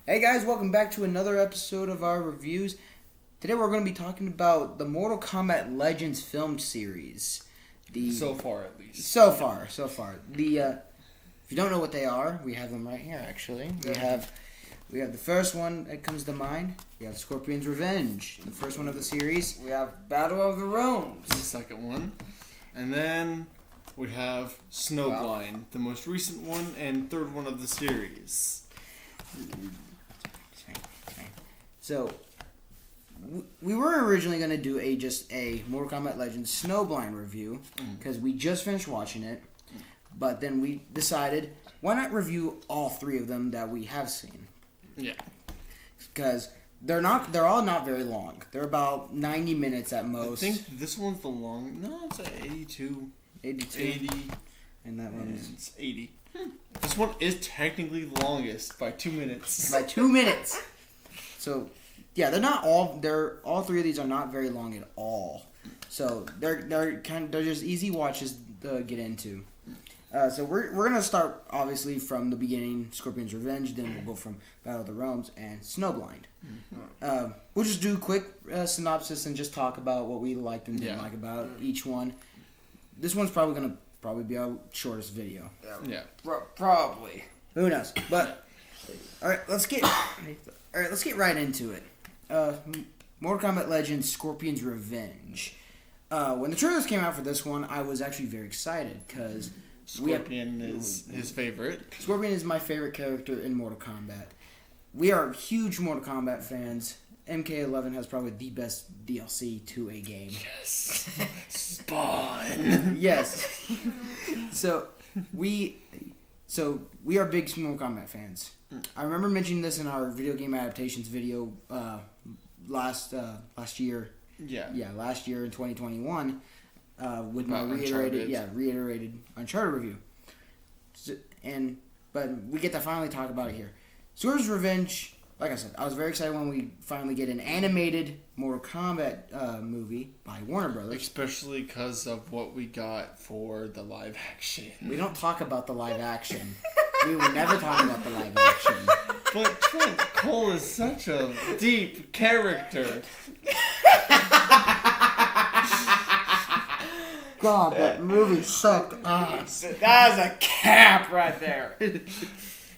Hey guys, welcome back to another episode of our reviews. Today we're going to be talking about the Mortal Kombat Legends film series. So far, at least. So far. If you don't know what they are, we have them right here. Actually, we have the first one that comes to mind. We have Scorpion's Revenge, the first one of the series. We have Battle of the Realms, The second one. And then we have SNOWBLIND, the most recent one and third one of the series. So, we were originally going to do just a Mortal Kombat Legends SNOWBLIND review, because we just finished watching it, but then we decided, why not review all three of them that we have seen? Yeah. Because they're all not very long. They're about 90 minutes at most. I think this one's the long... No, it's like 82. 80. And that one's... It's 80. This one is technically longest by 2 minutes. By 2 minutes. So, yeah, all three of these are not very long at all. So they're just easy watches to get into. So we're gonna start obviously from the beginning, Scorpion's Revenge. Then we'll go from Battle of the Realms and SNOWBLIND. We'll just do a quick synopsis and just talk about what we liked and didn't like about each one. This one's probably gonna be our shortest video. Yeah. probably. Who knows? But all right, let's get right into it. Mortal Kombat Legends: Scorpion's Revenge. When the trailers came out for this one, I was actually very excited because Scorpion is his favorite. Scorpion is my favorite character in Mortal Kombat. We are huge Mortal Kombat fans. MK11 has probably the best DLC to a game. Yes. Spawn. Yes. So we are big Mortal Kombat fans. I remember mentioning this in our video game adaptations video last year. Yeah. Last year in 2021 with my Uncharted. reiterated Uncharted review. But we get to finally talk about it here. Swords Revenge. Like I said, I was very excited when we finally get an animated Mortal Kombat movie by Warner Brothers. Especially because of what we got for the live action. We don't talk about the live action. We will never talk about the live action. But Trent Cole is such a deep character. God, that movie sucked ass. That is a cap right there.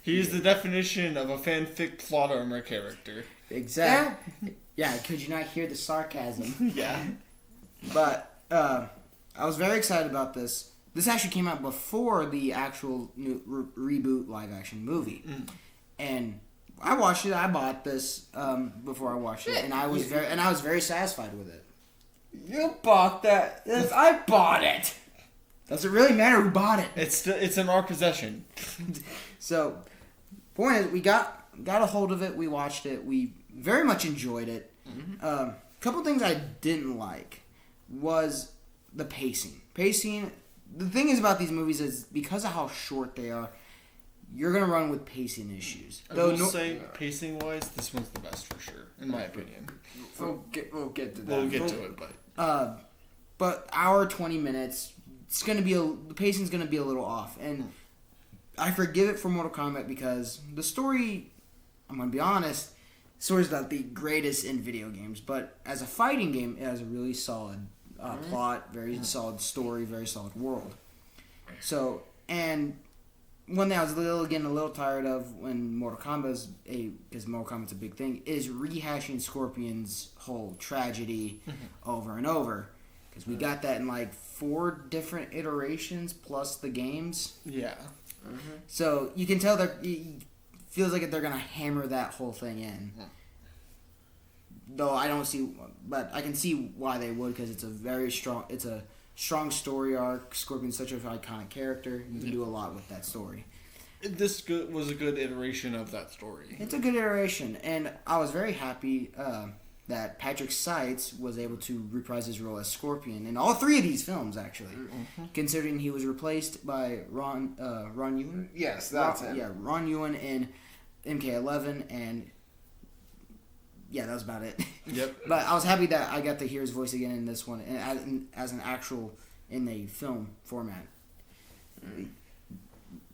He is the definition of a fanfic plot armor character. Exactly. Yeah, could you not hear the sarcasm? Yeah. But I was very excited about this. This actually came out before the actual new reboot live action movie, and I watched it. I bought this before I watched it, and I was very satisfied with it. You bought that. Yes, I bought it. Does it really matter who bought it? It's in our possession. So, point is, we got a hold of it. We watched it. We very much enjoyed it. Couple things I didn't like was the pacing. The thing is about these movies is because of how short they are, you're gonna run with pacing issues. I will say, pacing wise, this one's the best for sure, in my opinion. We'll get to that. We'll get to it, but hour 20 minutes, the pacing's gonna be a little off, and I forgive it for Mortal Kombat because the story, I'm gonna be honest, the story's not the greatest in video games, but as a fighting game, it has a really solid plot, very solid story, very solid world. So, and one thing I was getting a little tired of when Mortal Kombat because Mortal Kombat's a big thing, is rehashing Scorpion's whole tragedy over and over. Because we got that in like 4 different iterations plus the games. Yeah. So you can tell it feels like they're gonna hammer that whole thing in. Though I don't see, but I can see why they would, because it's a strong story arc. Scorpion's such an iconic character. You can do a lot with that story. This was a good iteration of that story. It's a good iteration, and I was very happy that Patrick Seitz was able to reprise his role as Scorpion in all 3 of these films, actually. Considering he was replaced by Ron Ewan. Yes, that's it. Yeah, Ron Ewan in MK11, and yeah, that was about it. Yep. But I was happy that I got to hear his voice again in this one, and as an actual in a film format.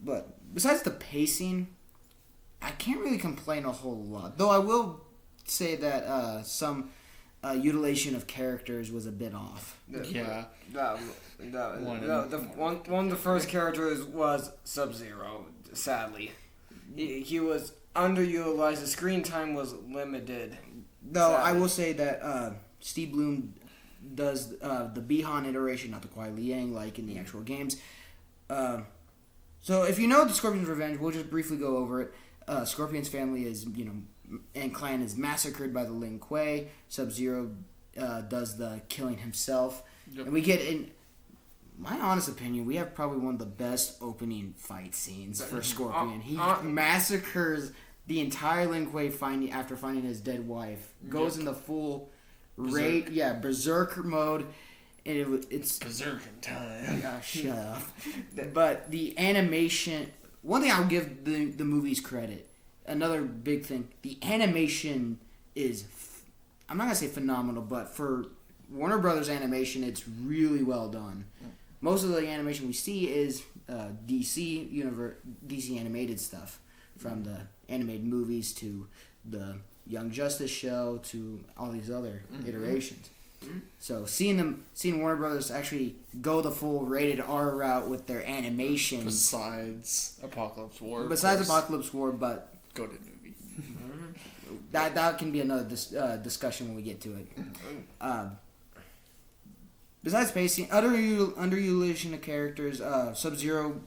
But besides the pacing, I can't really complain a whole lot. Though I will say that some utilization of characters was a bit off. Yeah. One of the first characters was Sub-Zero, sadly. He was underutilized. The screen time was limited. Though sadly. I will say that Steve Bloom does the Bihan iteration, not the Kuai Liang like in the actual games. So if you know the Scorpion's Revenge, we'll just briefly go over it. Scorpion's family is, and clan is massacred by the Lin Kuei. Sub-Zero does the killing himself. Yep. And we get, in my honest opinion, we have probably one of the best opening fight scenes for Scorpion. He massacres the entire Lin Kuei after finding his dead wife. Goes into full berserker mode. And it's Berserker time. Yeah, shut up. But the animation, one thing I'll give the movies credit. Another big thing, the animation is, I'm not gonna say phenomenal, but for Warner Brothers animation, it's really well done. Most of the animation we see is DC animated stuff, from the animated movies to the Young Justice show to all these other iterations. So seeing Warner Brothers actually go the full rated R route with their animation, Besides Apocalypse War, but go to the movie. that can be another discussion when we get to it. Besides pacing, underutilization of characters, Sub-Zero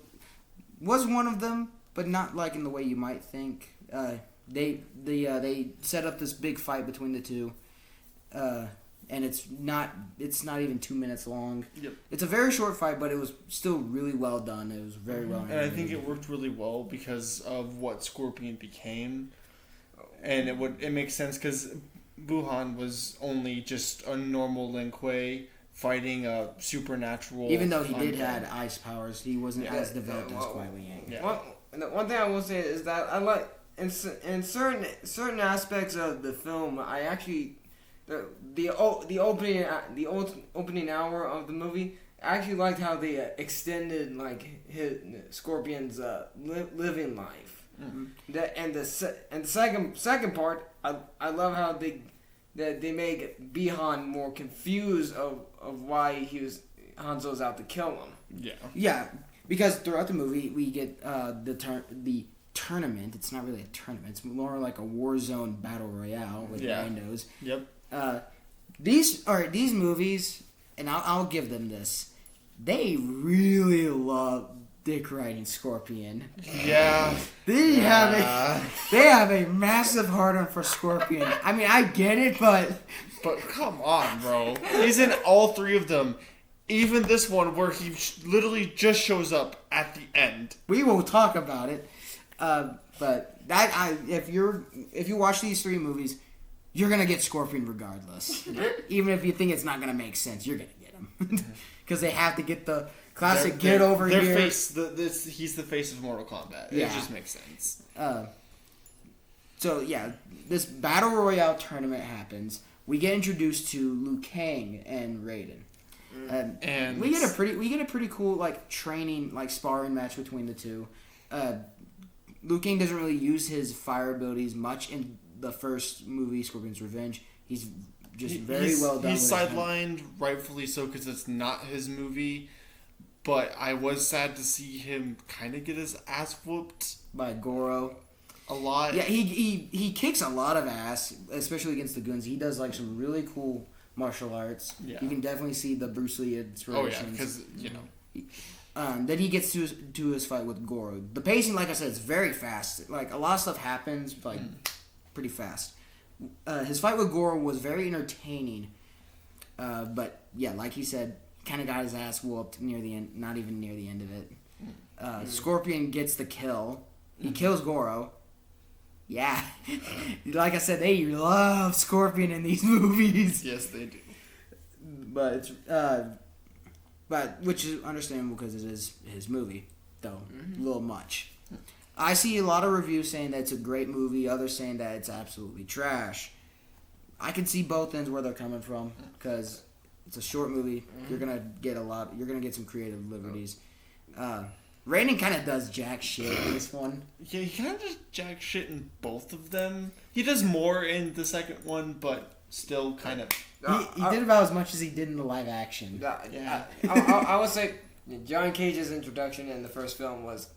was one of them, but not like in the way you might think. They set up this big fight between the two, and it's not even 2 minutes long. Yep. It's a very short fight, but it was still really well done. It was very well. And I think it worked really well because of what Scorpion became, and it makes sense because Buhan was only just a normal Lin Kuei fighting a supernatural. Even though he did have ice powers, he wasn't as developed as Kuai Liang. Yeah. One thing I will say is that I like in certain aspects of the film. I actually the opening hour of the movie. I actually liked how they extended his Scorpion's living life. Mm-hmm. The second part, I love how they make Bihan more confused of why Hanzo's out to kill him. Yeah. Yeah, because throughout the movie we get the tournament. It's not really a tournament. It's more like a Warzone battle royale with randos. Yep. These movies, and I'll give them this. They really love dick riding Scorpion. Yeah. They have a massive hard-on for Scorpion. I mean, I get it, but come on, bro. He's in all three of them. Even this one where he literally just shows up at the end. We will talk about it. But if you watch these three movies, you're gonna get Scorpion regardless. Even if you think it's not gonna make sense, you're gonna get him because they have to get the classic get over here. He's the face of Mortal Kombat. Yeah. It just makes sense. So yeah, this battle royale tournament happens. We get introduced to Liu Kang and Raiden. And we get a pretty cool training sparring match between the two. Liu Kang doesn't really use his fire abilities much in the first movie, Scorpion's Revenge. He's just very well done. He's sidelined, rightfully so, because it's not his movie. But I was sad to see him kind of get his ass whooped by Goro a lot. Yeah, he kicks a lot of ass, especially against the goons. He does some really cool martial arts. Yeah. You can definitely see the Bruce Lee inspirations. Oh yeah, because then he gets to his fight with Goro. The pacing, like I said, is very fast. A lot of stuff happens pretty fast. His fight with Goro was very entertaining. But yeah, like he said, kind of got his ass whooped near the end. Not even near the end of it. Scorpion gets the kill. He kills Goro. Yeah, like I said, they love Scorpion in these movies. Yes, they do. But it's which is understandable because it is his movie, though a little much. I see a lot of reviews saying that it's a great movie, others saying that it's absolutely trash. I can see both ends where they're coming from because it's a short movie. You're gonna get some creative liberties. Raiden kind of does jack shit in this one. Yeah, he kind of does jack shit in both of them. He does more in the second one, but still kind of... He did about as much as he did in the live action. Yeah. I would say John Cage's introduction in the first film was...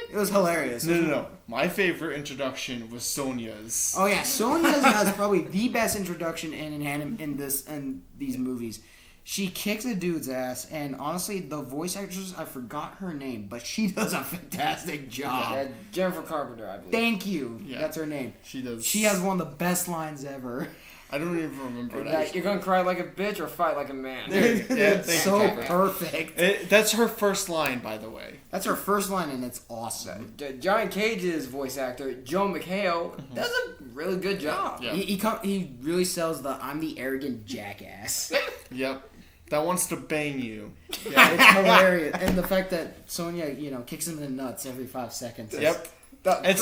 It was hilarious. No. My favorite introduction was Sonya's. Oh yeah, Sonya's has probably the best introduction in these movies. She kicks a dude's ass, and honestly, the voice actress, I forgot her name, but she does a fantastic job. Yeah, Jennifer Carpenter, I believe. Thank you. Yeah. That's her name. She does. She has one of the best lines ever. I don't even remember You're gonna cry like a bitch or fight like a man. It's so you. perfect. That's her first line, by the way. That's her first line, and it's awesome. John Cage's voice actor, Joe McHale, does a really good job. Yeah. He really sells the "I'm the arrogant jackass." Yep. That wants to bang you. Yeah, it's hilarious, and the fact that Sonya, kicks him in the nuts every 5 seconds. Yep. It's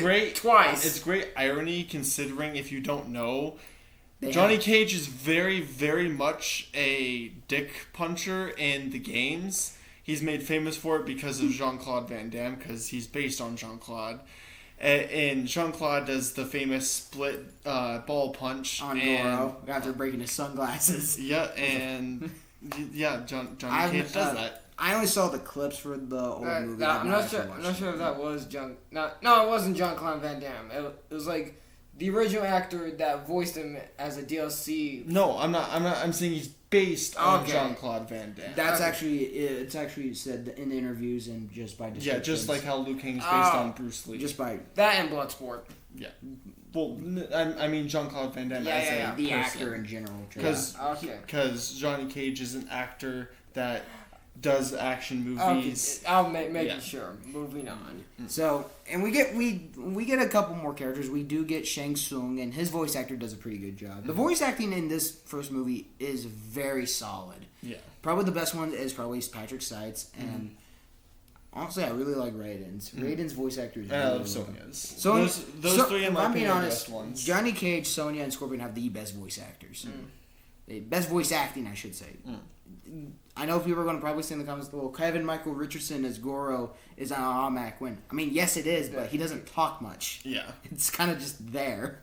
great twice. It's great irony considering if you don't know, They Johnny have- Cage is very, very much a dick puncher in the games. He's made famous for it because of Jean-Claude Van Damme, because he's based on Jean-Claude. And Jean-Claude does the famous split ball punch on Goro after breaking his sunglasses. Yeah, and Johnny Cage does that. I only saw the clips for the old movie. I'm not sure if that was John. No, it wasn't Jean-Claude Van Damme. It was like the original actor that voiced him as a DLC. No, I'm not. I'm saying he's based on Jean-Claude Van Damme. That's it's actually said in interviews and just by descriptions. Yeah, just like how Liu Kang's based on Bruce Lee. Just by that and Bloodsport. Yeah. Well, I mean Jean-Claude Van Damme as the person. actor in general. Because Johnny Cage is an actor that does action movies. I'll make sure. Moving on. So, and we get a couple more characters. We do get Shang Tsung, and his voice actor does a pretty good job. The voice acting in this first movie is very solid. Yeah. Probably the best one is probably Patrick Seitz, and honestly, I really like Raiden's. Raiden's voice actor is really love Sonya's. Those three, in my opinion, are the best ones. Johnny Cage, Sonya, and Scorpion have the best voice actors. The best voice acting, I should say. I know people are going to probably say in the comments, well, Kevin Michael Richardson as Goro is an automatic win. I mean, yes, it is, but he doesn't talk much. Yeah. It's kind of just there.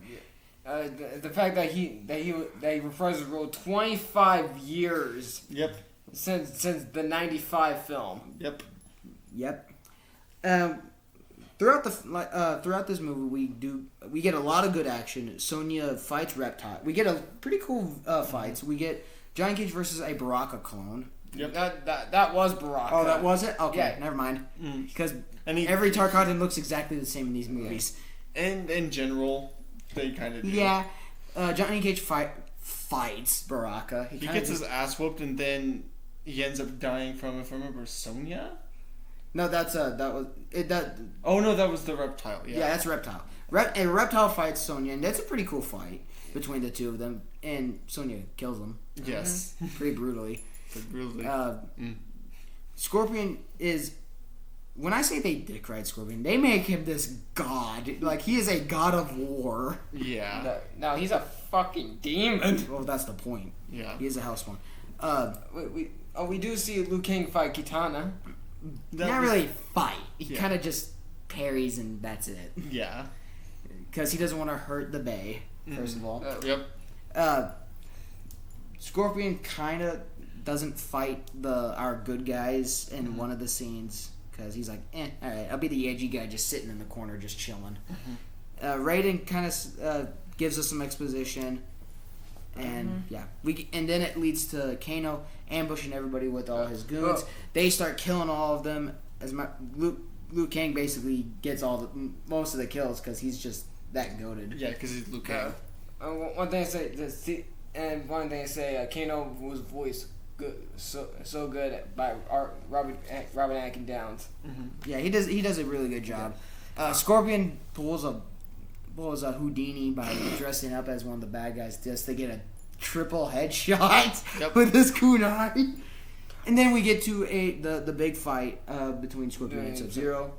The fact that he reprised his role 25 years. Yep. Since the '95 film. Yep. Throughout this movie, we get a lot of good action. Sonya fights Reptile. We get a pretty cool fights. We get Johnny Cage versus a Baraka clone. Yep. That was Baraka. Oh, that was it? Okay, yeah. Never mind. Because every Tarkatan looks exactly the same in these movies. And in general, they kind of do. Yeah. Johnny Cage fights Baraka. He gets his ass whooped, and then he ends up dying from, if I remember, Sonya? No, that was it. Oh no, that was the Reptile. Yeah, that's Reptile. A Reptile fights Sonya, and that's a pretty cool fight between the two of them. And Sonya kills him. Yes, pretty brutally. Brutally. Scorpion is. When I say they dick ride Scorpion, they make him this god. Like, he is a god of war. Yeah. No, he's a fucking demon. Well, that's the point. Yeah. He is a hellspawn. We do see Liu Kang fight Kitana. Not really fight. He kind of just parries and that's it. Yeah. Because he doesn't want to hurt the Bay, first of all. Yep. Scorpion kind of doesn't fight our good guys in one of the scenes. Because he's like, alright, I'll be the edgy guy just sitting in the corner just chilling. Raiden kind of gives us some exposition. And and then it leads to Kano ambushing everybody with all his goons. They start killing all of them. Liu Kang basically gets most of the kills because he's just that goated. Yeah, because he's Liu Kang. One thing I say, Kano was voiced good, so good by Robert Atkin Downs. Yeah, he does a really good job. Scorpion pulls a Houdini by dressing up as one of the bad guys just to get a triple headshot with his kunai. And then we get to the big fight between Scorpion and Sub-Zero.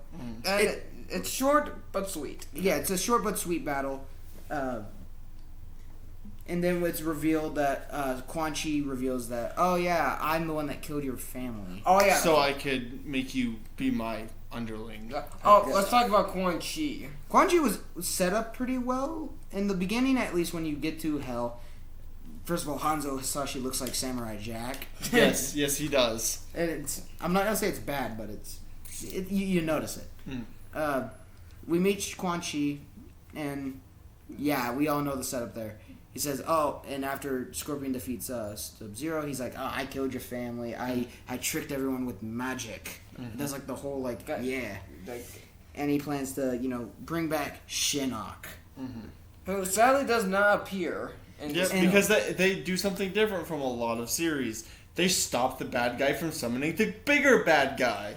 It's short but sweet. Yeah, it's a short but sweet battle. And then it's revealed that Quan Chi reveals that, oh yeah, I'm the one that killed your family. Oh yeah. So I could make you be my underling. Let's talk about Quan Chi. Quan Chi was set up pretty well in the beginning, at least when you get to Hell. First of all, Hanzo Hasashi looks like Samurai Jack. Yes, he does. And I'm not gonna say it's bad, but you notice it. We meet Quan Chi, and yeah, we all know the setup there. He says, "Oh," and after Scorpion defeats Sub-Zero, he's like, "Oh, I killed your family. I tricked everyone with magic." That's like the whole and he plans to bring back Shinnok, who sadly does not appear. Because they do something different from a lot of series. They stop the bad guy from summoning the bigger bad guy.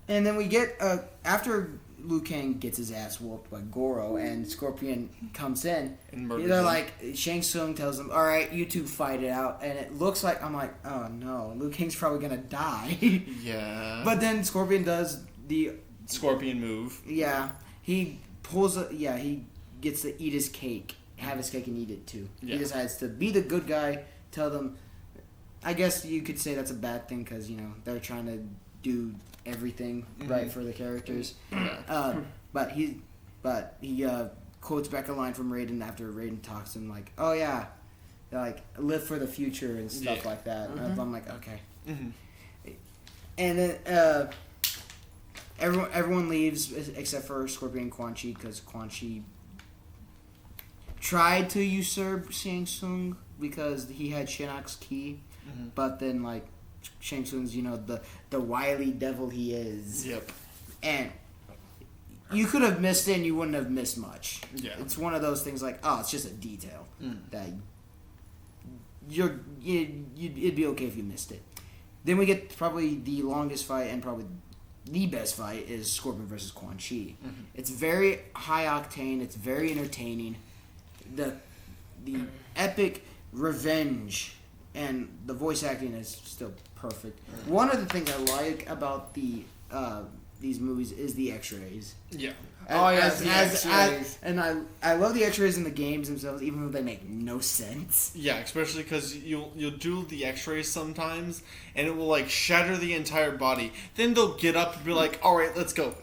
And then we get after Liu Kang gets his ass whooped by Goro and Scorpion comes in. And murders they're him. like, Shang Tsung tells them, "All right, you two fight it out." And it looks like oh no, Liu Kang's probably gonna die. Yeah. But then Scorpion does the Scorpion move. Yeah, he pulls he gets to eat his cake, have his cake and eat it too. Yeah. He decides to be the good guy, tell them. I guess you could say that's a bad thing because they're trying to do everything right for the characters. But he quotes back a line from Raiden after Raiden talks to him like, "Oh yeah, like live for the future and stuff like that." And I'm like, okay. And then everyone leaves except for Scorpion and Quan Chi because Quan Chi tried to usurp Shang Tsung because he had Shinnok's key, but then Shang Tsung's the wily devil he is. Yep. And you could have missed it and you wouldn't have missed much. Yeah. It's one of those things it's just a detail that it'd be okay if you missed it. Then we get probably the longest fight and probably the best fight is Scorpion versus Quan Chi. It's very high octane. It's very entertaining. The epic revenge and the voice acting is still perfect. One of the things I like about these movies is the X-rays. Yeah. X-rays. And I love the X-rays in the games themselves, even though they make no sense. Yeah, especially because you'll do the X-rays sometimes, and it will shatter the entire body. Then they'll get up and be like, "All right, let's go."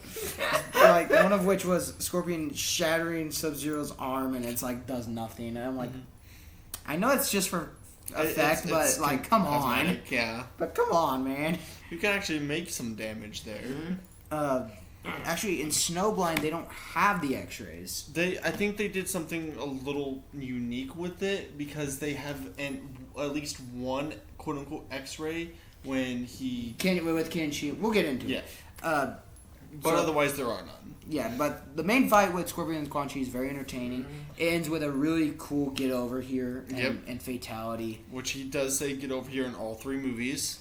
One of which was Scorpion shattering Sub-Zero's arm, and it's does nothing. And I'm like, I know it's just for effect, but come on. Yeah. But come on, man. You can actually make some damage there. Actually, in SNOWBLIND, they don't have the X-rays. I think they did something a little unique with it because they have at least one quote unquote X-ray when he With Kenji. We'll get into it. But otherwise there are none. Yeah, but the main fight with Scorpion and Quan Chi is very entertaining. It ends with a really cool get over here and fatality. Which he does say get over here in all three movies.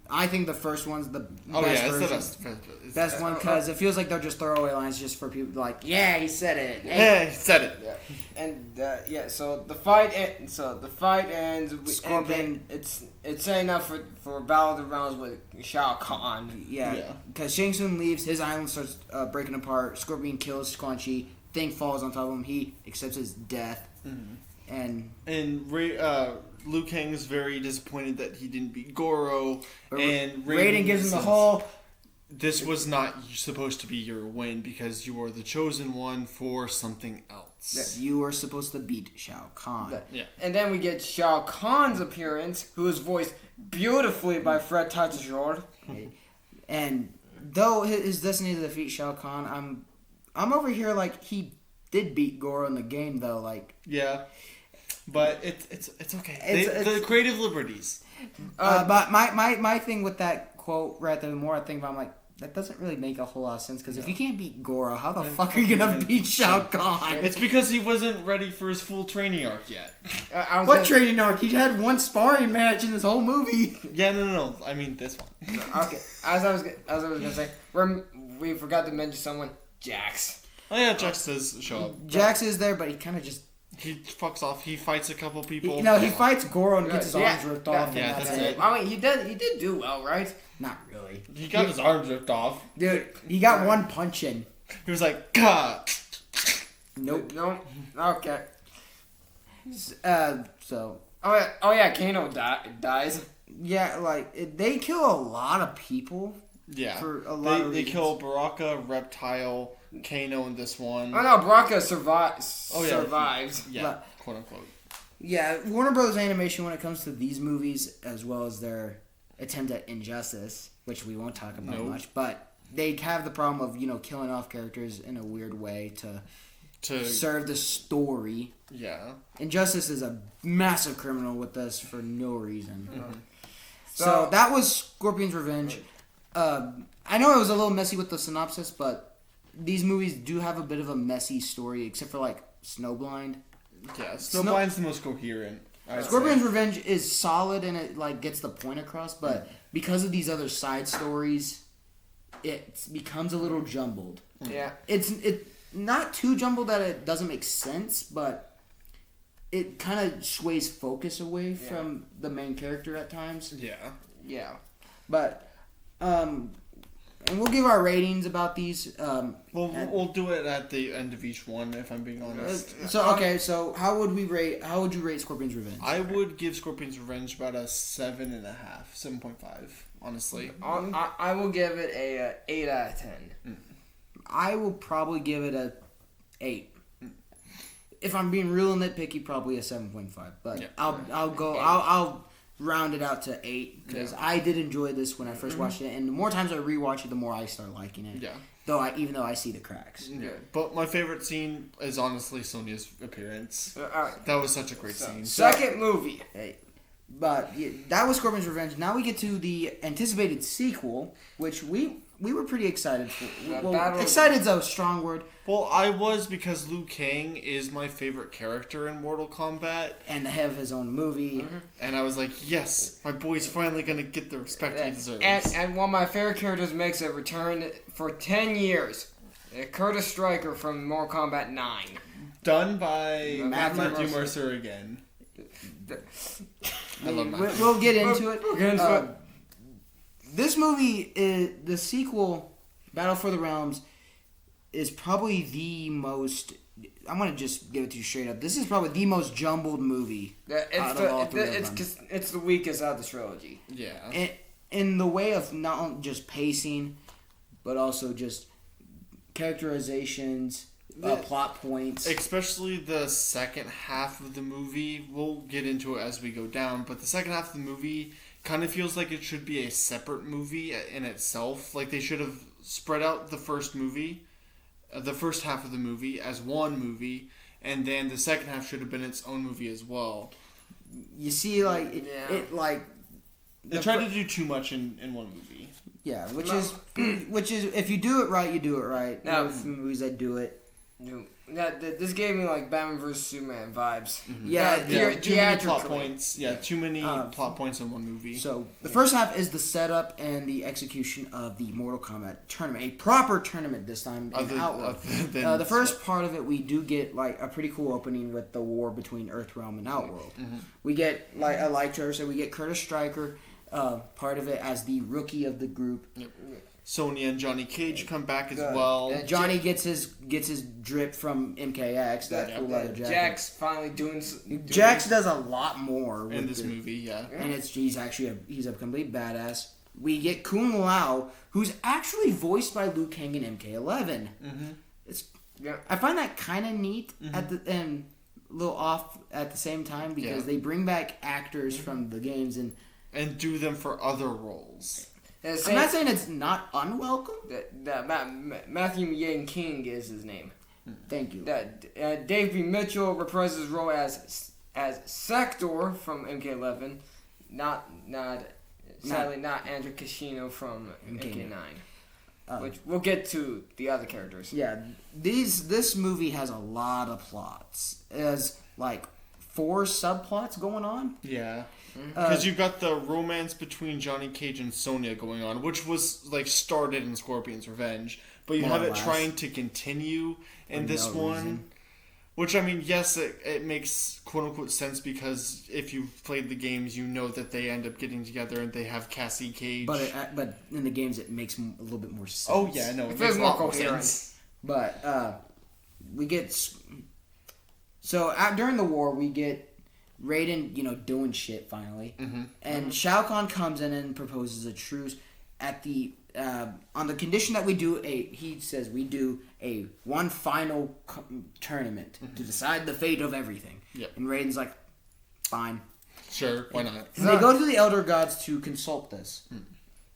I think the first one's the best version. Best one because it feels like they're just throwaway lines just for people yeah, he said it. Yeah, he said it. Yeah. And so the fight ends. Scorpion. And it's setting up for Battle of the Realms with Shao Khan. Yeah, because Shang Tsung leaves, his island starts breaking apart. Scorpion kills Quan Chi. Thing falls on top of him. He accepts his death, and Liu Kang's very disappointed that he didn't beat Goro, and Raiden gives him the whole. This was not supposed to be your win because you are the chosen one for something else. That you were supposed to beat Shao Khan. Yeah. And then we get Shao Kahn's appearance, who is voiced beautifully by Fred Tatasciore. And though his destiny to defeat Shao Kahn, I'm over here he did beat Goro in the game though. Yeah. But it's okay. The creative liberties. But my thing with that quote right there, the more I think about it, I'm like, that doesn't really make a whole lot of sense because if you can't beat Goro, how the fuck are you gonna beat Shao Kahn? It's because he wasn't ready for his full training arc yet. What training arc? He had one sparring match in this whole movie. Yeah, no. I mean this one. Okay, as I was gonna say, we forgot to mention someone, Jax. Oh yeah, Jax does show up. Jax is there, but he kind of just. He fucks off. He fights a couple people. He fights Goro and gets his arms ripped off. Yeah, and that's it. I mean, he did do well, right? Not really. He got his arms ripped off. Dude, he got one punch in. He was like, "God." Nope. No. Okay. So Oh yeah, Kano dies. yeah, like they kill a lot of people. Yeah. For a lot of They reasons. kill Baraka, Reptile, Kano in this one. Oh no, Baraka survives. Oh, yeah. Survives. Yeah, But- quote unquote. Yeah, Warner Bros. Animation when it comes to these movies, as well as their attempt at Injustice, which we won't talk about Nope. much, but they have the problem of killing off characters in a weird way to serve the story. Yeah. Injustice is a massive criminal with us for no reason. Mm-hmm. So that was Scorpion's Revenge. I know it was a little messy with the synopsis, but these movies do have a bit of a messy story, except for like Snowblind. Yeah, Snowblind's the most coherent. Scorpion's Revenge is solid and it like gets the point across, but because of these other side stories, it becomes a little jumbled. Yeah. It's not too jumbled that it doesn't make sense, but it kind of sways focus away from the main character at times. Yeah. Yeah. But and we'll give our ratings about these. We'll do it at the end of each one, if I'm being honest. So how would you rate Scorpion's Revenge? I would give Scorpion's Revenge about a 7.5, 7.5, honestly. I will give it a 8 out of 10. I will probably give it a 8. If I'm being real nitpicky, probably a 7.5. But Yeah. I'll round it out to 8 because I did enjoy this when I first watched it, and the more times I rewatch it, the more I start liking it. Yeah. Even though I see the cracks. Yeah. But my favorite scene is honestly Sonya's appearance. Alright. That was such a great scene. Second movie. But yeah, that was Scorpion's Revenge. Now we get to the anticipated sequel, which we were pretty excited for. Well, excited's a strong word. Well, I was because Liu Kang is my favorite character in Mortal Kombat. And to have his own movie. And I was like, yes, my boy's finally going to get the respect he deserves. And one of my favorite characters makes a return for 10 years. Curtis Stryker from Mortal Kombat 9. Done by Matthew Mercer again. I love Matthew. We'll get into it. We'll get into it. This movie, the sequel, Battle for the Realms, is probably the most... I'm going to just give it to you straight up. This is probably the most jumbled movie out of all three of them. It's the weakest out of the trilogy. Yeah. In the way of not only just pacing, but also just characterizations, plot points. Especially the second half of the movie. We'll get into it as we go down, but the second half of the movie kind of feels like it should be a separate movie in itself. Like they should have spread out the first half of the movie as one movie, and then the second half should have been its own movie as well. You see, They tried to do too much in one movie. Yeah, which is if you do it right, you do it right. No. With movies that do it. This gave me like Batman vs Superman vibes. Yeah, Too many plot points. Yeah, too many plot points in one movie. So the first half is the setup and the execution of the Mortal Kombat tournament, a proper tournament this time in Outworld. The first part of it, we do get like a pretty cool opening with the war between Earthrealm and Outworld. We get like a light trailer, so we get Curtis Stryker, part of it as the rookie of the group. Yep. Sonya and Johnny Cage come back as well. Johnny gets his drip from MKX. That cool leather jacket. Jax finally doing. Jax does a lot more in this movie, yeah. And he's a complete badass. We get Kung Lao, who's actually voiced by Liu Kang in MK11. I find that kind of neat at the and a little off at the same time because they bring back actors from the games and do them for other roles. I'm not saying it's not unwelcome. Matthew Yang King is his name. Thank you. Dave B. Mitchell reprises his role as Sector from MK11, sadly not Andrew Kishino from MK9. Which we'll get to the other characters. Yeah, this movie has a lot of plots. It has like 4 subplots going on. Yeah. Because you've got the romance between Johnny Cage and Sonya going on, which was like started in Scorpion's Revenge, but you have it trying to continue in this one. Which, I mean, yes, it makes quote-unquote sense because if you've played the games, you know that they end up getting together and they have Cassie Cage. But in the games, it makes a little bit more sense. Oh, yeah, no, it makes a lot more sense. But we get... So during the war, we get Raiden, doing shit finally, and Shao Kahn comes in and proposes a truce at the on the condition that we do a one final tournament to decide the fate of everything. Yep. And Raiden's like, fine, sure, why not? And they go to the Elder Gods to consult this,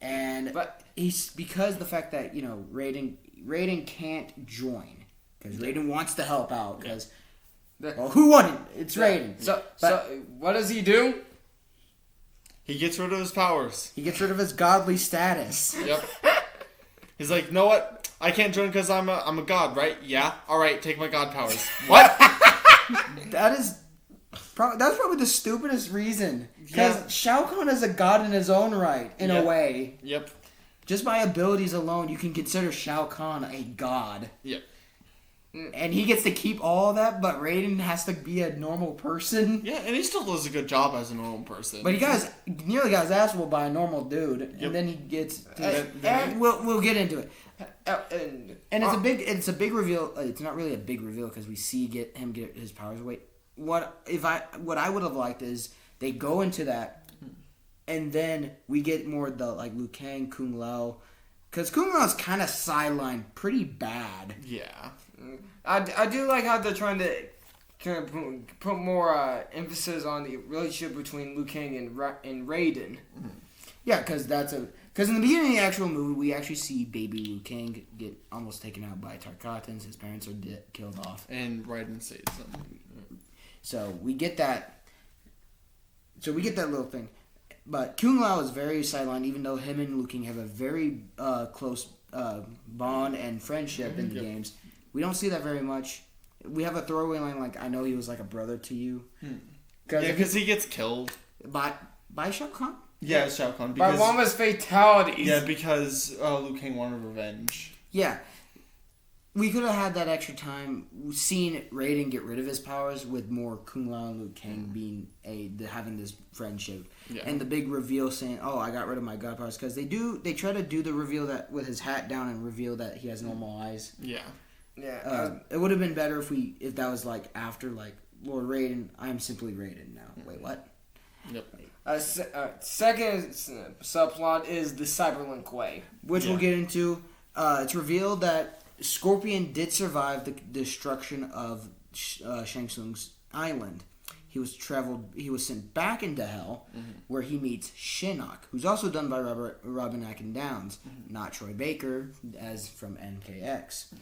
but he's because the fact that Raiden can't join because Raiden wants to help out because. Well, who won it? It's Raiden. So what does he do? He gets rid of his powers. He gets rid of his godly status. Yep. He's like, you know what? I can't join because I'm a god, right? Yeah. All right, take my god powers. What? That's probably the stupidest reason. Because Shao Kahn is a god in his own right, in a way. Yep. Just by abilities alone, you can consider Shao Kahn a god. Yep. And he gets to keep all of that, but Raiden has to be a normal person. Yeah, and he still does a good job as a normal person. But he nearly got his ass whooped by a normal dude, and then he gets. We'll get into it. And it's a big reveal. It's not really a big reveal because we see him get his powers away. What I would have liked is they go into that, and then we get more of the Liu Kang, Kung Lao, because Kung Lao's kind of sidelined pretty bad. Yeah. I do like how they're trying to put more emphasis on the relationship between Liu Kang and Raiden. Yeah, because in the beginning of the actual movie, we actually see baby Liu Kang get almost taken out by Tarkatans. His parents are killed off, and Raiden saves them. So we get that. So we get that little thing, but Kung Lao is very sidelined, even though him and Liu Kang have a very close bond and friendship in the games. We don't see that very much. We have a throwaway line like, I know he was like a brother to you. Because he gets killed. By Shao Kahn? Yeah, Shao Kahn. By one of his fatalities. Yeah, because Liu Kang wanted revenge. Yeah. We could have had that extra time seeing Raiden get rid of his powers with more Kung Lao and Liu Kang having this friendship. Yeah. And the big reveal saying, oh, I got rid of my god powers. Because they try to do the reveal that with his hat down and reveal that he has normal eyes. Yeah. Yeah, it would have been better if that was after Lord Raiden. I am simply Raiden now. Wait, what? Yep. Second subplot is the Cyberlink Way, which we'll get into. It's revealed that Scorpion did survive the destruction of Shang Tsung's island. He was sent back into Hell, where he meets Shinnok, who's also done by Robin Atkin Downes, not Troy Baker, as from NKX.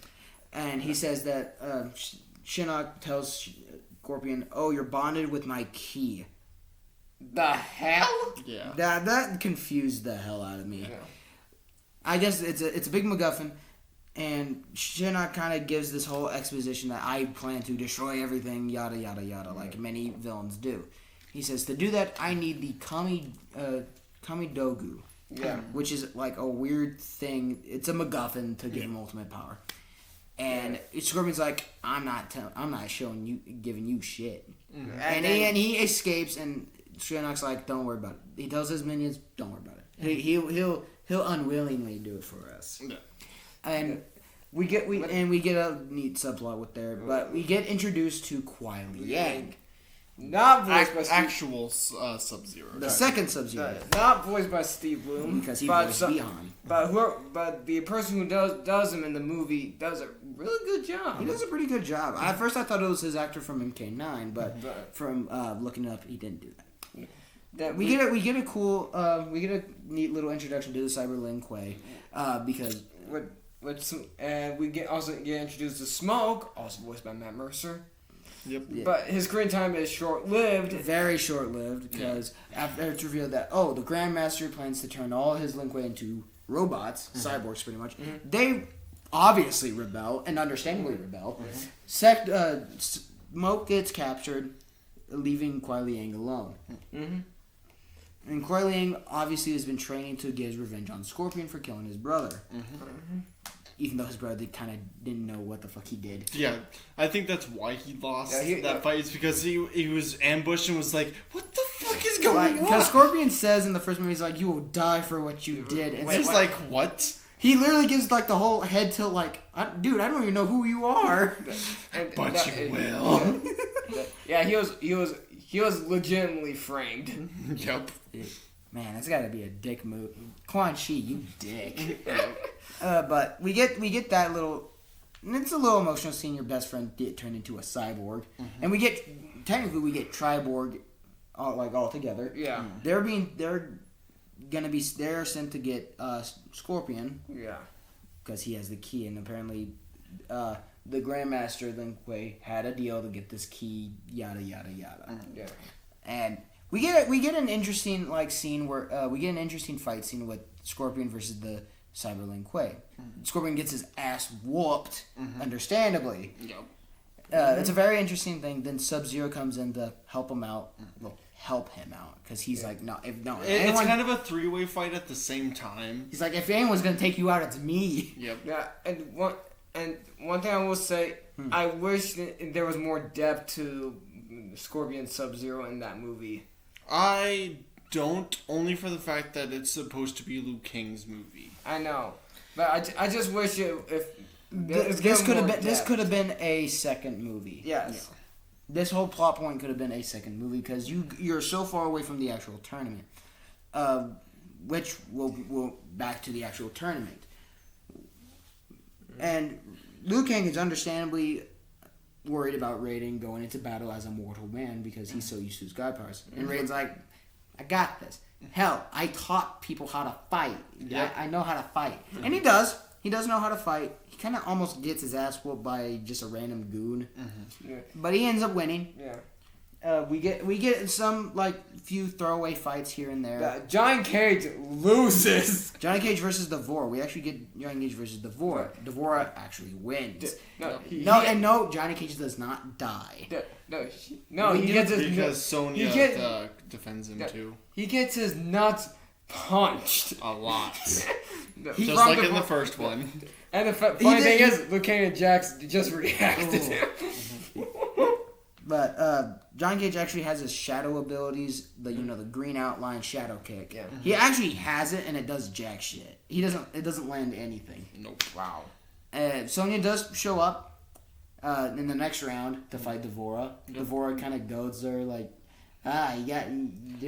And he says that Shinnok tells Scorpion, "Oh, you're bonded with my key." The hell? Yeah. That confused the hell out of me. Yeah. I guess it's a big MacGuffin, and Shinnok kind of gives this whole exposition that I plan to destroy everything, yada yada yada, like many villains do. He says to do that, I need the Kamidogu, which is like a weird thing. It's a MacGuffin to give him ultimate power. And Scorpion's like, I'm not giving you shit. Mm-hmm. And he escapes, and Shinnok's like, don't worry about it. He tells his minions, don't worry about it. Mm-hmm. He'll unwillingly do it for us. Yeah. And we get a neat subplot with there, but we get introduced to Kuai Liang. Not voiced by actual Sub-Zero. The second Sub-Zero. Not voiced by Steve Bloom. Because he voiced Bi-Han. But the person who does him in the movie does a really good job. He does a pretty good job. At first I thought it was his actor from MK9, but from looking it up, he didn't do that. We get a neat little introduction to the Cyberlink Way, because we also get introduced to Smoke, also voiced by Matt Mercer. Yep. Yeah. But his screen time is short-lived. Very short-lived, because after it's revealed that, the Grandmaster plans to turn all his Linkway into robots, cyborgs pretty much. Mm-hmm. They obviously rebel, and understandably rebel. Mm-hmm. Smoke gets captured, leaving Kuai Liang alone. Mm-hmm. And Kuai Liang obviously has been training to get his revenge on Scorpion for killing his brother. Mm-hmm. Mm-hmm. Even though his brother kind of didn't know what the fuck he did. Yeah, I think that's why he lost that fight. Is because he was ambushed and was like, what the fuck is going on? Because Scorpion says in the first movie, he's like, you will die for what you did. And it's like, what? He literally gives like the whole head tilt, like, dude, I don't even know who you are. But you will. Yeah, he was legitimately framed. Yep. Man, that's got to be a dick move. Quan Chi, you dick. But we get that little. It's a little emotional seeing your best friend get turned into a cyborg, and we get Triborg, all together. Yeah. They're sent to get Scorpion. Yeah. Because he has the key, and apparently, the Grandmaster Lin Kuei had a deal to get this key. Yada yada yada. Yeah. And we get an interesting scene where we get an interesting fight scene with Scorpion versus the Cyber Lin Kuei. Scorpion gets his ass whooped, understandably. Yep. It's a very interesting thing. Then Sub-Zero comes in to help him out. Well, help him out because he's like, it's kind of a three-way fight at the same time. He's like, if anyone's gonna take you out, it's me. Yep. Yeah, and one thing I will say, I wish that there was more depth to Scorpion Sub-Zero in that movie. I don't, only for the fact that it's supposed to be Liu Kang's movie. I know, but I just wish This could have been a second movie. Yes. Yeah. This whole plot point could have been a second movie because you're so far away from the actual tournament, which will back to the actual tournament. And Liu Kang is understandably worried about Raiden going into battle as a mortal man because he's so used to his god powers. And Raiden's like, I got this. Hell, I taught people how to fight. Yep. I know how to fight. And he does. He does know how to fight. He kind of almost gets his ass whooped by just a random goon. Yeah. But he ends up winning. Yeah. We get some few throwaway fights here and there. Johnny Cage loses. Johnny Cage versus Devora. We actually get Johnny Cage versus Devora. Devora actually wins. Johnny Cage does not die. He gets his because Sonya defends him too. He gets his nuts punched a lot. Just like in the first one. And the funny thing is, Liu Kang and Jax just reacted. But Johnny Cage actually has his shadow abilities, the green outline shadow kick. Yeah. He actually has it, and it does jack shit. It doesn't land anything. Nope. Wow. Sonya does show up in the next round to fight Devora. Yep. Devora kind of goads her like, you're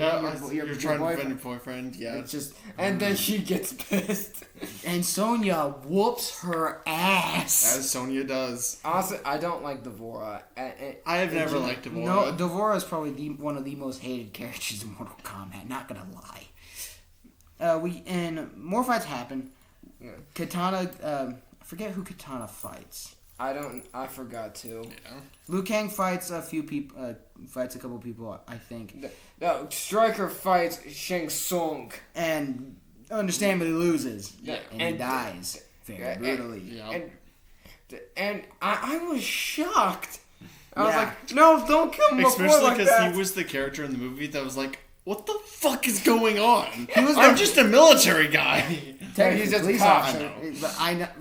trying to defend your boyfriend. Yeah. It's just, and then she gets pissed. And Sonya whoops her ass. As Sonya does. Honestly, I don't like Devora. I have never liked Devora. No, Devora is probably one of the most hated characters in Mortal Kombat. Not gonna lie. More fights happen. Yeah. Katana. I forget who Katana fights. I forgot to. Yeah. Liu Kang fights a few people. Fights a couple people, I think. No, Stryker fights Shang Tsung. And understandably loses. Yeah. And he dies very brutally. And I was shocked. I was like, no, don't kill him before Especially like because that. he was the character in the movie that was like, what the fuck is going on? I'm just a military guy. He's just a cop.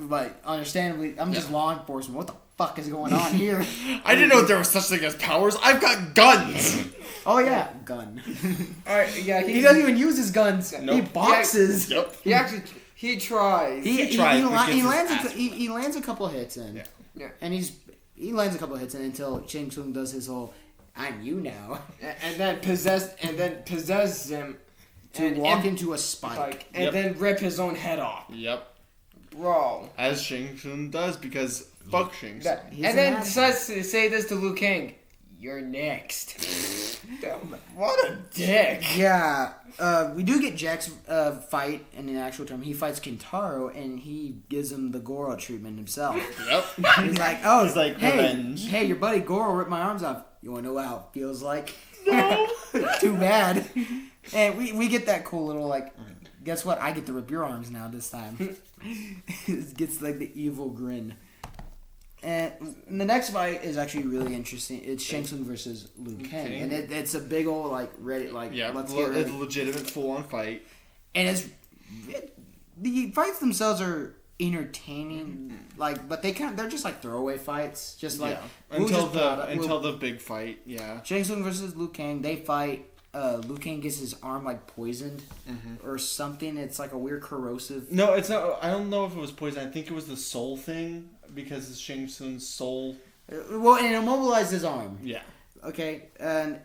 But understandably, I'm just law enforcement. What the fuck is going on here? I didn't know there was such thing as powers. I've got guns. Oh yeah, gun. Alright, yeah, he doesn't even use his guns. Nope. He boxes. Yep. He tries. He lands a couple hits in. Yeah. And he lands a couple hits in until Shang Tsung does his whole "I'm you now," and then possess him to walk into a spike and then rip his own head off. Yep. Bro. As Shang Tsung does, because fuck Shang Tsung. And then decides to say this to Liu Kang. You're next. What a dick. Yeah. We do get Jack's fight in the actual term. He fights Kintaro, and he gives him the Goro treatment himself. Yep. He's like, hey, revenge. Hey, your buddy Goro ripped my arms off. You want to know how it feels like? No. Too bad. And we get that cool little, guess what? I get to rip your arms now this time. It gets, the evil grin. And the next fight is actually really interesting. It's Shang Tsung versus Liu Kang. And it's a big old, ready, let's get ready. It's a legitimate full-on fight. And the fights themselves are entertaining, but they're just throwaway fights. Just until the big fight, yeah. Shang Tsung versus Liu Kang, they fight. Liu Kang gets his arm like poisoned or something. It's like a weird corrosive. No, it's not. I don't know if it was poison. I think it was the soul thing because it's Shang Tsung's soul. Well, and it immobilized his arm. Yeah. Okay, and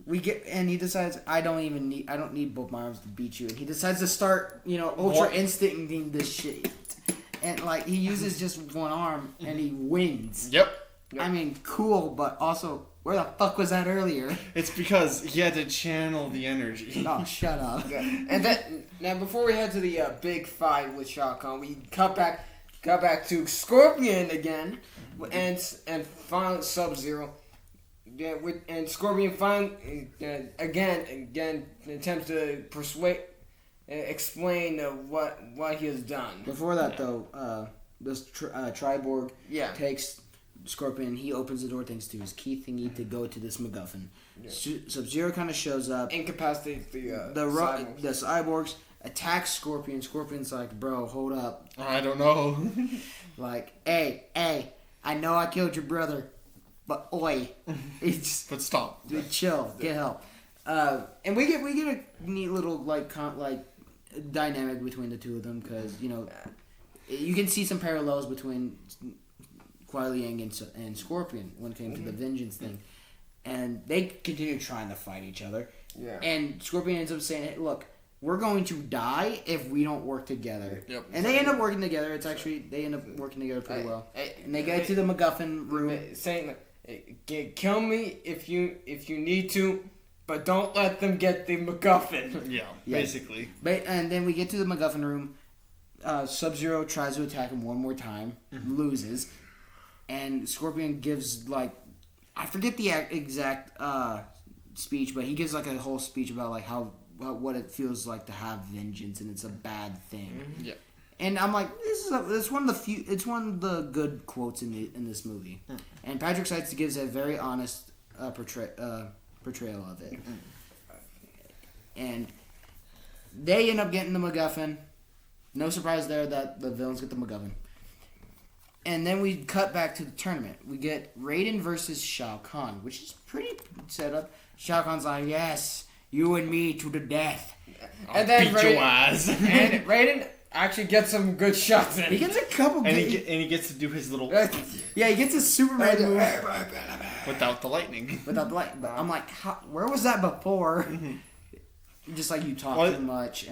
he decides I don't need both my arms to beat you, and he decides to start ultra instincting this shit, and like he uses just one arm and he wins. Yep. I mean, cool, but also, where the fuck was that earlier? It's because he had to channel the energy. Oh, shut up. Yeah. And then now before we head to the big fight with Shao Kahn, we cut back to Scorpion again, and finally Sub-Zero. Yeah, and Scorpion finally again attempts to explain what he has done. Before that, though, this Triborg takes Scorpion. He opens the door thanks to his key thingy to go to this MacGuffin. Yeah. Sub-Zero kind of shows up, incapacitates the cyborgs, attacks Scorpion. Scorpion's like, bro, hold up. I don't know. Like, hey, I know I killed your brother, but oi, but stop. Dude, chill, get help. And we get a neat little dynamic between the two of them because you can see some parallels between Kuai Liang and Scorpion when it came to the vengeance thing, and they continue trying to fight each other. Yeah. And Scorpion ends up saying, hey, "Look, we're going to die if we don't work together." Yep. And they end up working together. They end up working together pretty well. And they get to the MacGuffin room, saying, "Kill me if you need to, but don't let them get the MacGuffin." Yeah, basically. And then we get to the MacGuffin room. Sub-Zero tries to attack him one more time, loses. And Scorpion gives, I forget the exact speech, but he gives, a whole speech about, what it feels like to have vengeance, and it's a bad thing. Mm-hmm. Yeah. And I'm like, it's one of the good quotes in this movie. Mm. And Patrick Seitz gives a very honest portrayal of it. Mm. And they end up getting the MacGuffin. No surprise there that the villains get the MacGuffin. And then we cut back to the tournament. We get Raiden versus Shao Khan, which is pretty set up. Shao Kahn's like, yes, you and me to the death. I'll beat your ass. And Raiden actually gets some good shots in. He gets a couple and he gets to do his little... Yeah, he gets his Superman move. Without the lightning. But I'm like, where was that before? Just like you talk too much.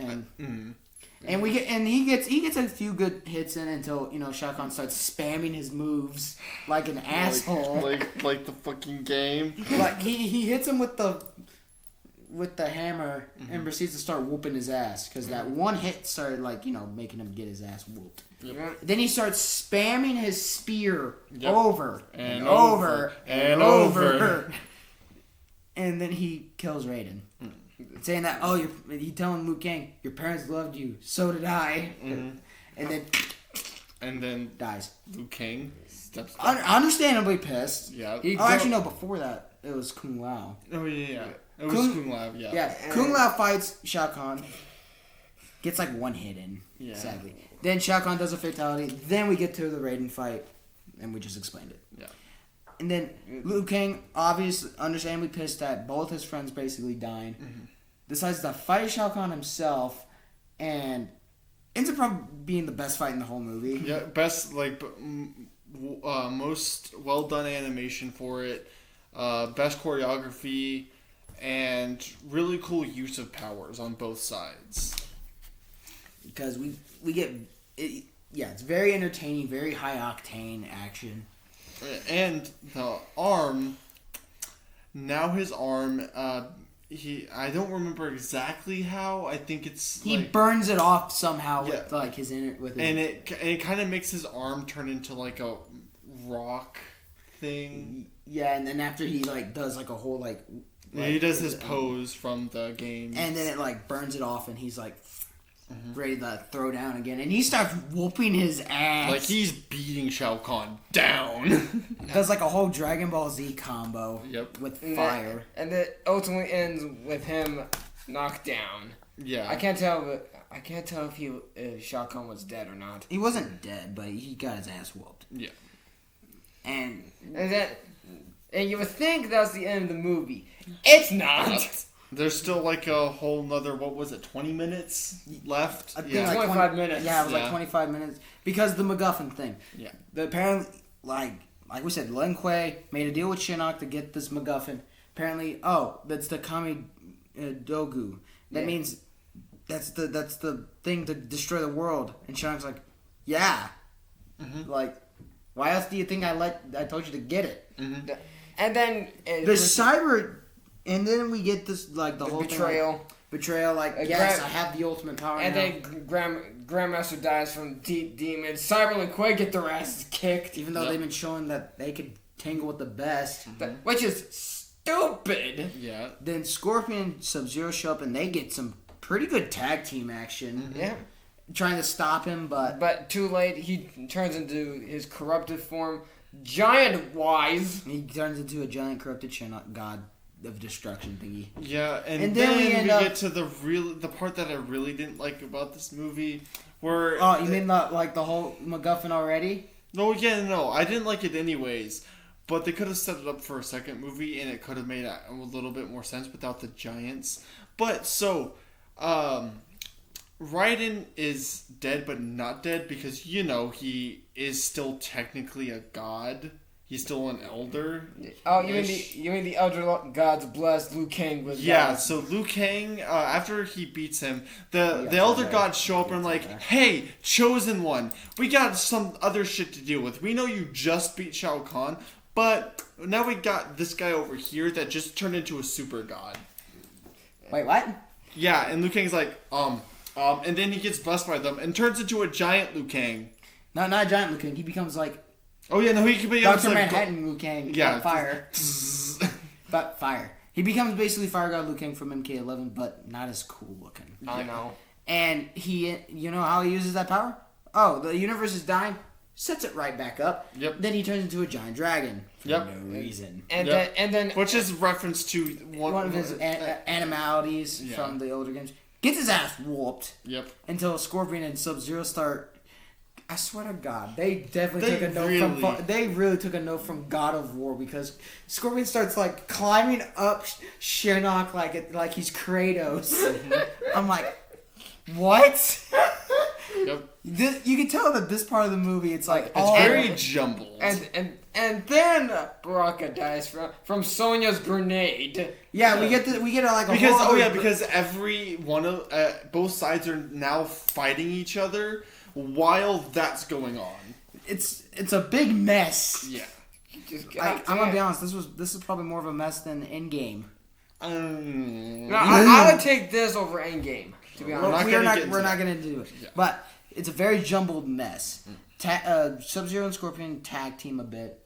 And he gets a few good hits in until Shao Kahn starts spamming his moves like an asshole, like the fucking game. Like he hits him with the hammer and proceeds to start whooping his ass because that one hit started making him get his ass whooped. Yep. Then he starts spamming his spear over and over and over, and then he kills Raiden. Saying that, he telling Liu Kang, your parents loved you, so did I. Mm-hmm. And then dies. Liu Kang steps understandably pissed. Yeah. Actually, no, before that, it was Kung Lao. Oh, yeah. It was Kung Lao, yeah. Yeah, Kung Lao fights Shao Kahn. Gets one hit in, sadly. Then Shao Kahn does a fatality. Then we get to the Raiden fight, and we just explained it. Yeah. And then Liu Kang, obviously, understandably pissed that both his friends basically dying, decides to fight Shao Kahn himself, and ends up probably being the best fight in the whole movie. Yeah, best, most well-done animation for it, best choreography, and really cool use of powers on both sides. Because we get... it's very entertaining, very high-octane action. And the arm, now his arm, I don't remember exactly how. I think it's he burns it off somehow with his and it kind of makes his arm turn into a rock thing. Yeah, and then after he does a whole he does his pose from the game, and then it burns it off, and he's ready to throw down again, and he starts whooping his ass. He's beating Shao Kahn down. Does a whole Dragon Ball Z combo. Yep. With fire. And it ultimately ends with him knocked down. Yeah. I can't tell if Shao Kahn was dead or not. He wasn't dead, but he got his ass whooped. Yeah. And you would think that was the end of the movie. It's not. There's still like a whole nother, what was it, 20 minutes left? I think Yeah. like 25 minutes. Yeah, it was Yeah. like 25 minutes because the MacGuffin thing. Yeah. Apparently, like we said, Lin Kuei made a deal with Shinnok to get this MacGuffin. Apparently, that's the Kami Dogu. That means that's the thing to destroy the world. And Shinnok's like, yeah. Mm-hmm. Like, why else do you think I told you to get it? Mm-hmm. And then The cyber, and then we get this like the whole betrayal. thing, like, betrayal. Like, yes, I have the ultimate power. And now. then Grandmaster dies from demons. Cyber and Quay get their asses kicked. Even though they've been showing that they could tangle with the best, Which is stupid. Yeah. then Scorpion and Sub-Zero show up and they get some pretty good tag team action. Yeah. Trying to stop him, But too late, he turns into his corrupted form, giant wise. he turns into a giant corrupted god of destruction thingy. Yeah, and And then then we we end up- get to the part that I really didn't like about this movie, where Oh, you mean the whole MacGuffin already? no, I didn't like it anyways, but they could have set it up for a second movie, and it could have made a little bit more sense without the giants. But so, Raiden is dead, but not dead because he is still technically a god. He's still an elder. Oh, you mean the elder gods blessed Liu Kang with Yeah, that. so Liu Kang, after he beats him, the Elder Gods show up and like, hey, Chosen One, we got some other shit to deal with. We know you just beat Shao Khan, but now we got this guy over here that just turned into a super god. Wait, what? Yeah, and Liu Kang's like, and then he gets blessed by them and turns into a giant Liu Kang. Not a giant Liu Kang. He becomes like Oh yeah, no, he could be Dr. Manhattan Liu Kang. Yeah, but fire. But fire. He becomes basically Fire God Liu Kang from MK11, but not as cool looking. I know. And you know how he uses that power? Oh, the universe is dying. Sets it right back up. Yep. Then he turns into a giant dragon for Yep. no reason. And Yep. then Which is reference to One of his animalities Yeah. from the older games. Gets his ass whooped Yep. until Scorpion and Sub-Zero start. I swear to God, they definitely They took a note really- from. They really took a note from God of War because Scorpion starts like climbing up Shinnok like he's Kratos. I'm like, what? Yep. You can tell that this part of the movie, it's like It's all very jumbled. and then Baraka dies from Sonya's grenade. Yeah, we get like a because whole other- because every one of both sides are now fighting each other while that's going on. it's a big mess. Yeah. I'm gonna be honest. This is probably more of a mess than Endgame. No, I would take this over Endgame. To be honest. We're not gonna do it. Yeah. But it's a very jumbled mess. Sub-Zero and Scorpion tag team a bit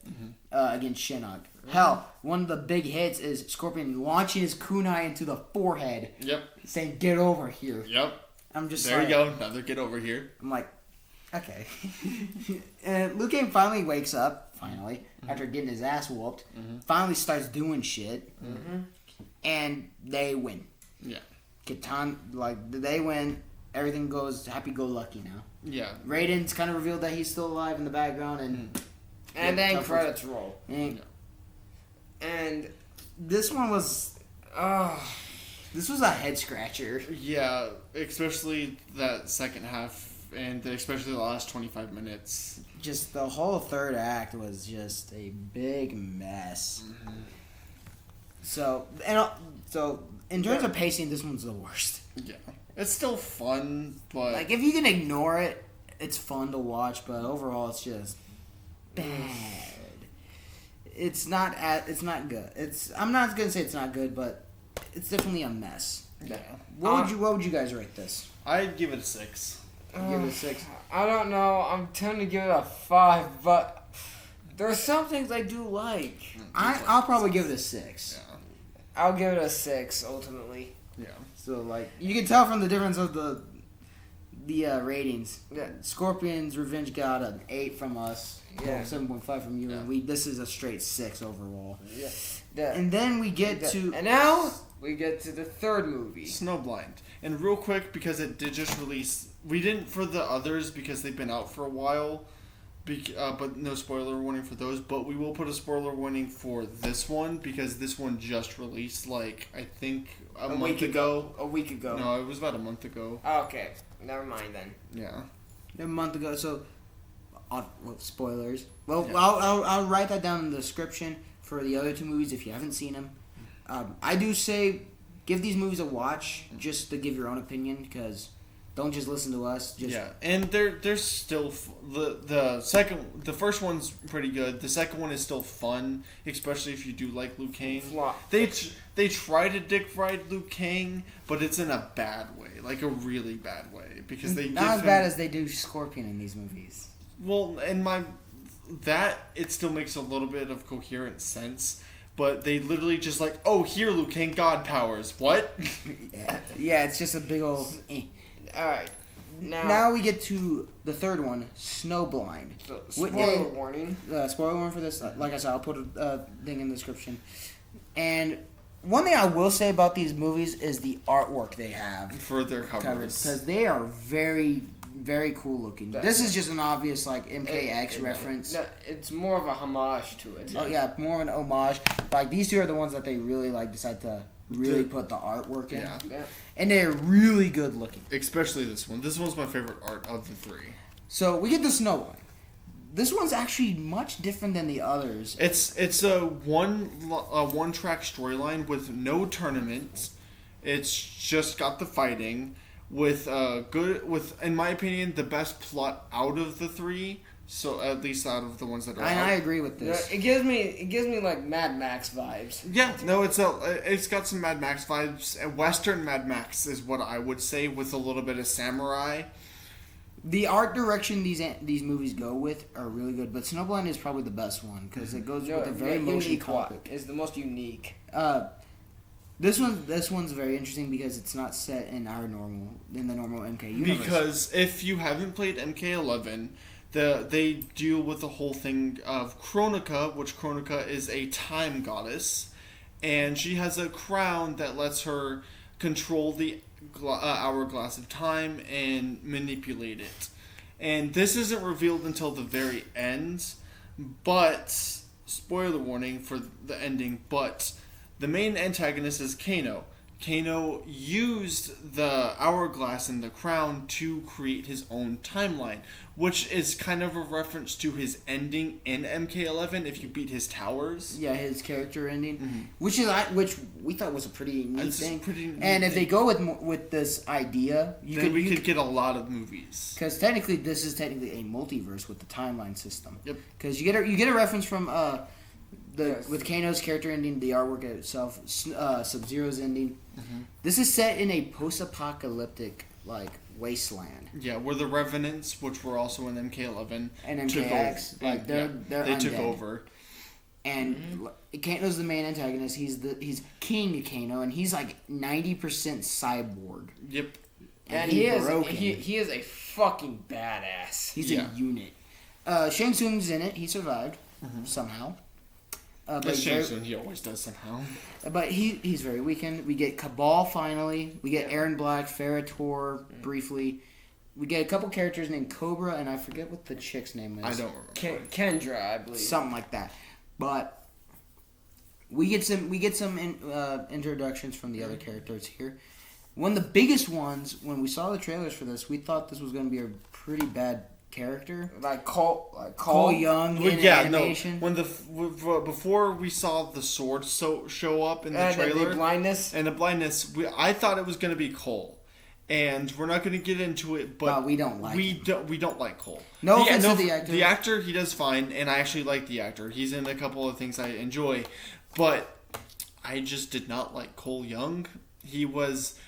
against Shinnok. Hell, one of the big hits is Scorpion launching his kunai into the forehead, Yep. saying "Get over here." Yep. I'm just There like, you go. Another get over here. I'm like, okay. And Liu Kang finally wakes up. Finally, after getting his ass whooped, finally starts doing shit, and they win. Yeah. They win. Everything goes happy-go-lucky now. Yeah. Raiden's kind of revealed that he's still alive in the background, And then tough credits roll. and And this one was this was a head scratcher. Yeah. Especially that second half, and especially the last 25 minutes. Just the whole third act was just a big mess. So in terms of pacing, this one's the worst. Yeah. It's still fun, but Like if you can ignore it, it's fun to watch, but overall it's just bad. It's not good. I'm not gonna say it's not good, but it's definitely a mess. yeah. What would you guys rate this? I'd give it a 6. Give it a 6. I don't know. I'm tempted to give it a 5, but there's some things I do like. I'll probably give it a 6. Yeah. I'll give it a 6 ultimately. Yeah. So like you can tell from the difference of the ratings. Yeah. Scorpion's Revenge got an 8 from us. Yeah. 7.5 from you, Yeah. and this is a straight 6 overall. Yeah. And then we get to And now we get to the third movie. Snowblind. And real quick, because it did just release, we didn't for the others because they've been out for a while. But no spoiler warning for those. But we will put a spoiler warning for this one because this one just released, like, I think a month ago. A week ago. No, it was about a month ago. Okay, never mind then. Yeah. A month ago, so spoilers. Well, Yeah. I'll write that down in the description for the other two movies if you haven't seen them. I do say give these movies a watch just to give your own opinion because don't just listen to us. Yeah, and they're still the first one's pretty good. The second one is still fun, especially if you do like Liu Kang. They try to dick ride Liu Kang, but it's in a bad way, like a really bad way, because they not as bad as they do Scorpion in these movies. Well, it still makes a little bit of coherent sense. But they literally just like, oh, here, Liu Kang, God powers. What? Yeah, it's just a big old... Alright. Now we get to the third one, Snowblind. So, spoiler warning. Spoiler warning for this. Like I said, I'll put a thing in the description. And one thing I will say about these movies is the artwork they have. For their covers. Because they are very... very cool looking. This is just an obvious like MKX reference. No, it's more of a homage to it. Oh yeah, more of an homage. Like these two are the ones that they really like decide to really put the artwork in. Yeah. And they're really good looking. Especially this one. This one's my favorite art of the three. So we get the Snowblind. This one's actually much different than the others. It's a one track storyline with no tournaments. It's just got the fighting. With in my opinion, the best plot out of the three. So at least out of the ones that are. And I agree with this. It gives me like Mad Max vibes. Yeah, no, it's got some Mad Max vibes. Western Mad Max is what I would say, with a little bit of samurai. The art direction these movies go with are really good, but Snowblind is probably the best one because it goes with a very motion topic. It's the most unique. This one's very interesting because it's not set in the normal MK universe. Because if you haven't played MK11, they deal with the whole thing of Chronica, which Chronica is a time goddess, and she has a crown that lets her control the hourglass of time and manipulate it. And this isn't revealed until the very end, but spoiler warning for the ending, but the main antagonist is Kano. Kano used the hourglass and the crown to create his own timeline, which is kind of a reference to his ending in MK11 if you beat his towers. Yeah, his character ending, which we thought was a pretty neat thing. And if they go with this idea, we could get a lot of movies. Because technically, this is technically a multiverse with the timeline system. Yep. Because you get a reference from with Kano's character ending, the artwork itself, Sub-Zero's ending. Mm-hmm. This is set in a post-apocalyptic wasteland. Yeah, where the Revenants, which were also in MK11, and MKX, they took over. And Kano's the main antagonist. He's King Kano, and he's 90% cyborg. Yep. And he is a fucking badass. He's a unit. Shang Tsung's in it. He survived somehow. But Shang Tsung, he always does somehow. But he's very weakened. We get Cabal finally. We get Aaron Black, Ferrator briefly. We get a couple characters named Cobra, and I forget what the chick's name is. I don't remember. Kendra, I believe. Something like that. But we get some introductions from the other characters here. One of the biggest ones, when we saw the trailers for this, we thought this was going to be a pretty bad character, Cole Young in animation. No. Before we saw the sword show up in the trailer, the blindness, I thought it was going to be Cole, and we're not going to get into it. But we don't like we don't like Cole. No offense to the actor. The actor, he does fine, and I actually like the actor. He's in a couple of things I enjoy, but I just did not like Cole Young. He was,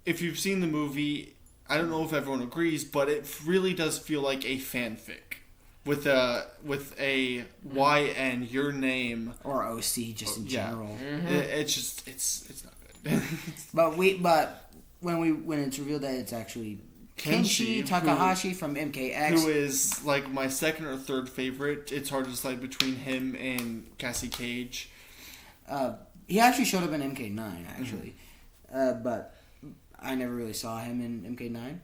if you've seen the movie, I don't know if everyone agrees, but it really does feel like a fanfic with a Y and your name or OC just in general. Mm-hmm. It's not good. but when it's revealed that it's actually Kenji Takahashi from MKX, who is my second or third favorite. It's hard to decide between him and Cassie Cage. He actually showed up in MK9 actually, but I never really saw him in MK9.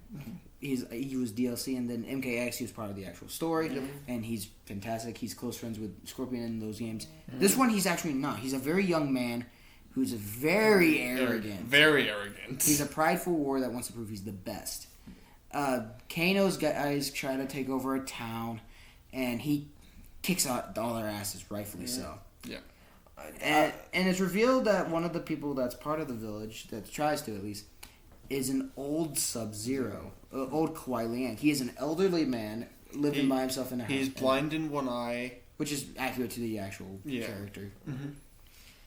he was DLC, and then MKX, he was part of the actual story, and he's fantastic. He's close friends with Scorpion in those games. This one, he's actually not. He's a very young man who's very arrogant. Very arrogant. He's a prideful warrior that wants to prove he's the best. Kano's guys try to take over a town, and he kicks out all their asses, rightfully so. Yeah. And it's revealed that one of the people that's part of the village, that tries to at least, is an old Sub-Zero, old Kuai Liang. He is an elderly man living by himself in a house. He's blind in one eye. Which is accurate to the actual character. Mm-hmm.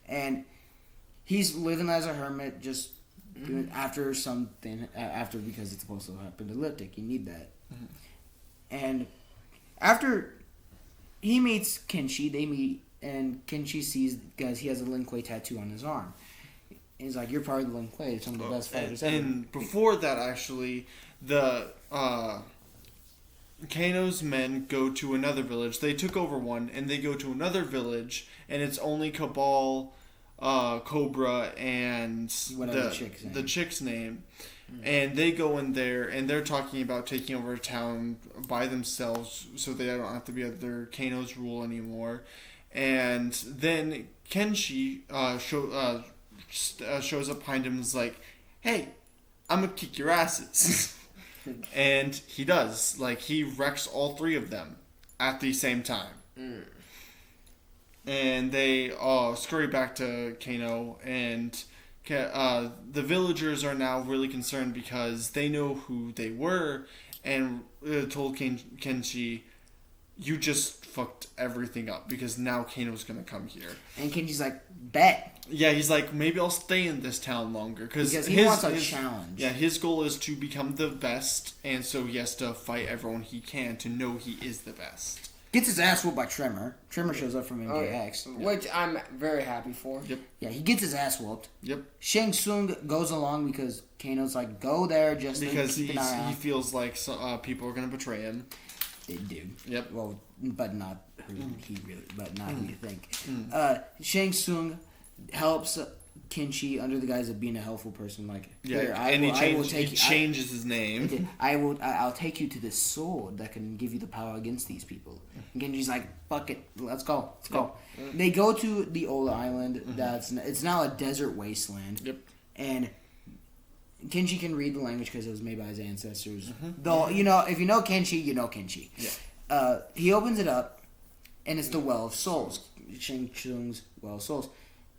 And he's living as a hermit, just after something, because it's supposed to happen to Liptic. You need that. Mm-hmm. And after he meets Kenshi, they meet, and Kenshi sees, because he has a Lin Kuei tattoo on his arm. And he's like, "You're part of the Lin Kuei, some of the best fighters ever." And before that, actually, the Kano's men go to another village. They took over one, and they go to another village, and it's only Cabal, Cobra, and the chick's name. And they go in there, and they're talking about taking over a town by themselves, so they don't have to be under Kano's rule anymore. And then Kenshi shows up behind him and is like, "Hey, I'm gonna kick your asses." And he does. Like, he wrecks all three of them at the same time. And they scurry back to Kano, and the villagers are now really concerned because they know who they were, and told Kenshi, "You just fucked everything up because now Kano's gonna come here." And Kenji's like, "Bet." Yeah, he's like, "Maybe I'll stay in this town longer." Because he wants a challenge. Yeah, his goal is to become the best, and so he has to fight everyone he can to know he is the best. Gets his ass whooped by Tremor. Tremor shows up from MKX. Which I'm very happy for. Yep. Yeah, he gets his ass whooped. Yep. Shang Tsung goes along because Kano's like, "Go there just because to keep an eye out." He feels like people are going to betray him. They do. Yep. Well, but not who you think. Shang Tsung helps Kenshi under the guise of being a helpful person. Like, he changes his name. I'll take you to this sword that can give you the power against these people. And Kenji's like, "Fuck it, let's go. They go to the Ola Island. It's now a desert wasteland. Yep. And Kenshi can read the language because it was made by his ancestors. Though, if you know Kenshi, you know Kenshi. Yeah. He opens it up, and it's the Well of Souls. Shang Tsung's Well of Souls.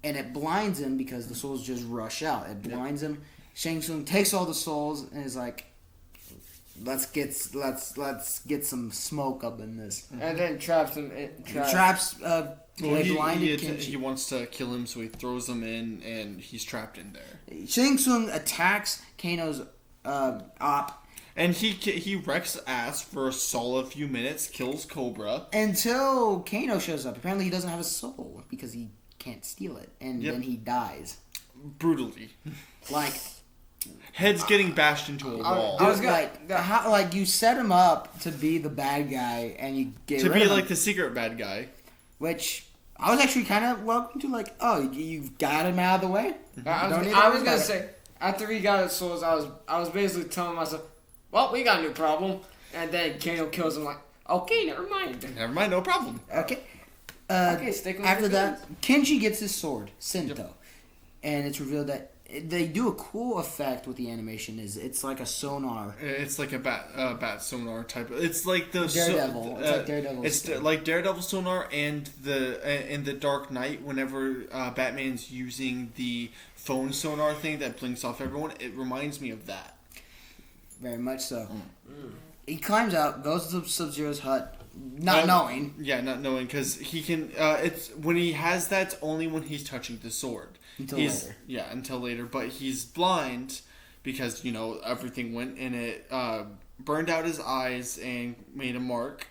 And it blinds him because the souls just rush out. It blinds him. Shang Tsung takes all the souls and is like, let's get some smoke up in this. And then traps him. He wants to kill him, so he throws him in, and he's trapped in there. Shang Tsung attacks Kano's op. And he wrecks ass for a solid few minutes, kills Cobra. Until Kano shows up. Apparently he doesn't have a soul because he can't steal it. And then he dies. Brutally. Like... Head's getting bashed into a wall. I was like you set him up to be the bad guy, and you get to rid be of him, like the secret bad guy, which I was actually kind of welcome to. Like, oh, you've got him out of the way. I was gonna say after he got his souls, I was basically telling myself, well, we got a new problem, and then Kano kills him. Like, okay, never mind, no problem. Okay. Stick with after that, Kenji gets his sword, Sento, and it's revealed that they do a cool effect with the animation. It's like a sonar. It's like a bat sonar type. It's like the Daredevil. It's like Daredevil. It's like Daredevil sonar and in the Dark Knight. Whenever Batman's using the phone sonar thing that blinks off everyone, it reminds me of that. Very much so. He climbs out, goes to Sub-Zero's hut, not knowing. Yeah, not knowing, because he can. It's when he has that. It's only when he's touching the sword. Until later. But he's blind because, everything went and it burned out his eyes and made a mark.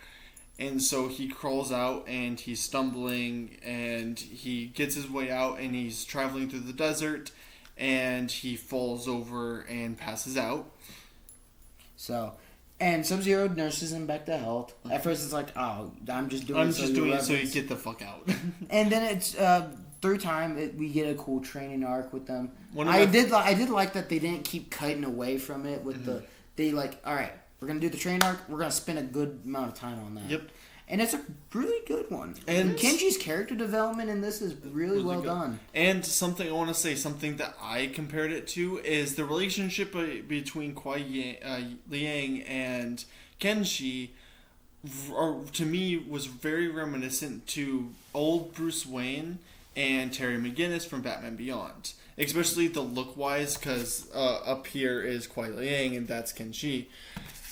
And so he crawls out and he's stumbling and he gets his way out and he's traveling through the desert and he falls over and passes out. So, and Sub-Zero nurses him back to health. At first it's like, oh, I'm just doing it so you get the fuck out. And then it's... through time, we get a cool training arc with them. I did like that they didn't keep cutting away from it with they like, all right, we're gonna do the train arc. We're gonna spend a good amount of time on that. Yep. And it's a really good one. And Kenji's character development in this is really well done. And something I want to say, something that I compared it to is the relationship between Liang and Kenji. To me, was very reminiscent to old Bruce Wayne and Terry McGinnis from Batman Beyond. Especially the look-wise, because up here is Kuai Liang and that's Kenji.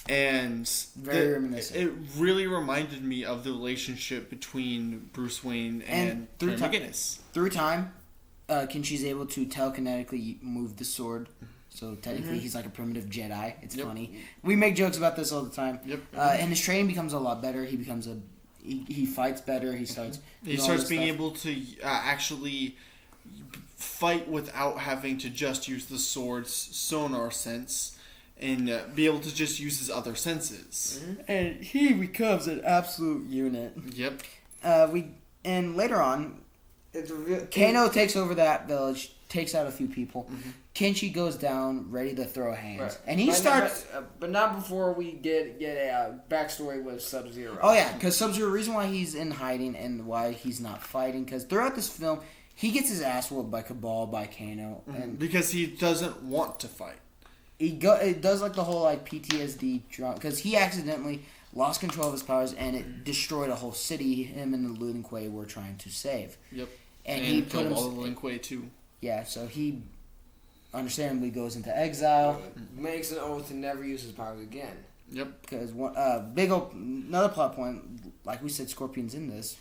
And it really reminded me of the relationship between Bruce Wayne and Terry McGinnis. Through time, Kenji's able to telekinetically move the sword. So technically, he's like a primitive Jedi. It's funny. We make jokes about this all the time. Yep. And his training becomes a lot better. He becomes he fights better. He starts being able to actually fight without having to just use the sword's sonar sense. And be able to just use his other senses. And he becomes an absolute unit. Yep. And later on, Kano takes over that village, takes out a few people. Kenshi goes down, ready to throw hands. Right. And he starts... But not before we get a backstory with Sub-Zero. Oh, yeah, because Sub-Zero, the reason why he's in hiding and why he's not fighting, because throughout this film, he gets his ass whooped by Cabal, by Kano. And because he doesn't want to fight. It does like the whole like PTSD drama because he accidentally lost control of his powers and it destroyed a whole city. Him and the Lin Kuei were trying to save. Yep. And he killed all the Lin Kuei too. Yeah, so he understandably goes into exile. Makes an oath to never use his powers again. Yep. Because another plot point, like we said, Scorpion's in this,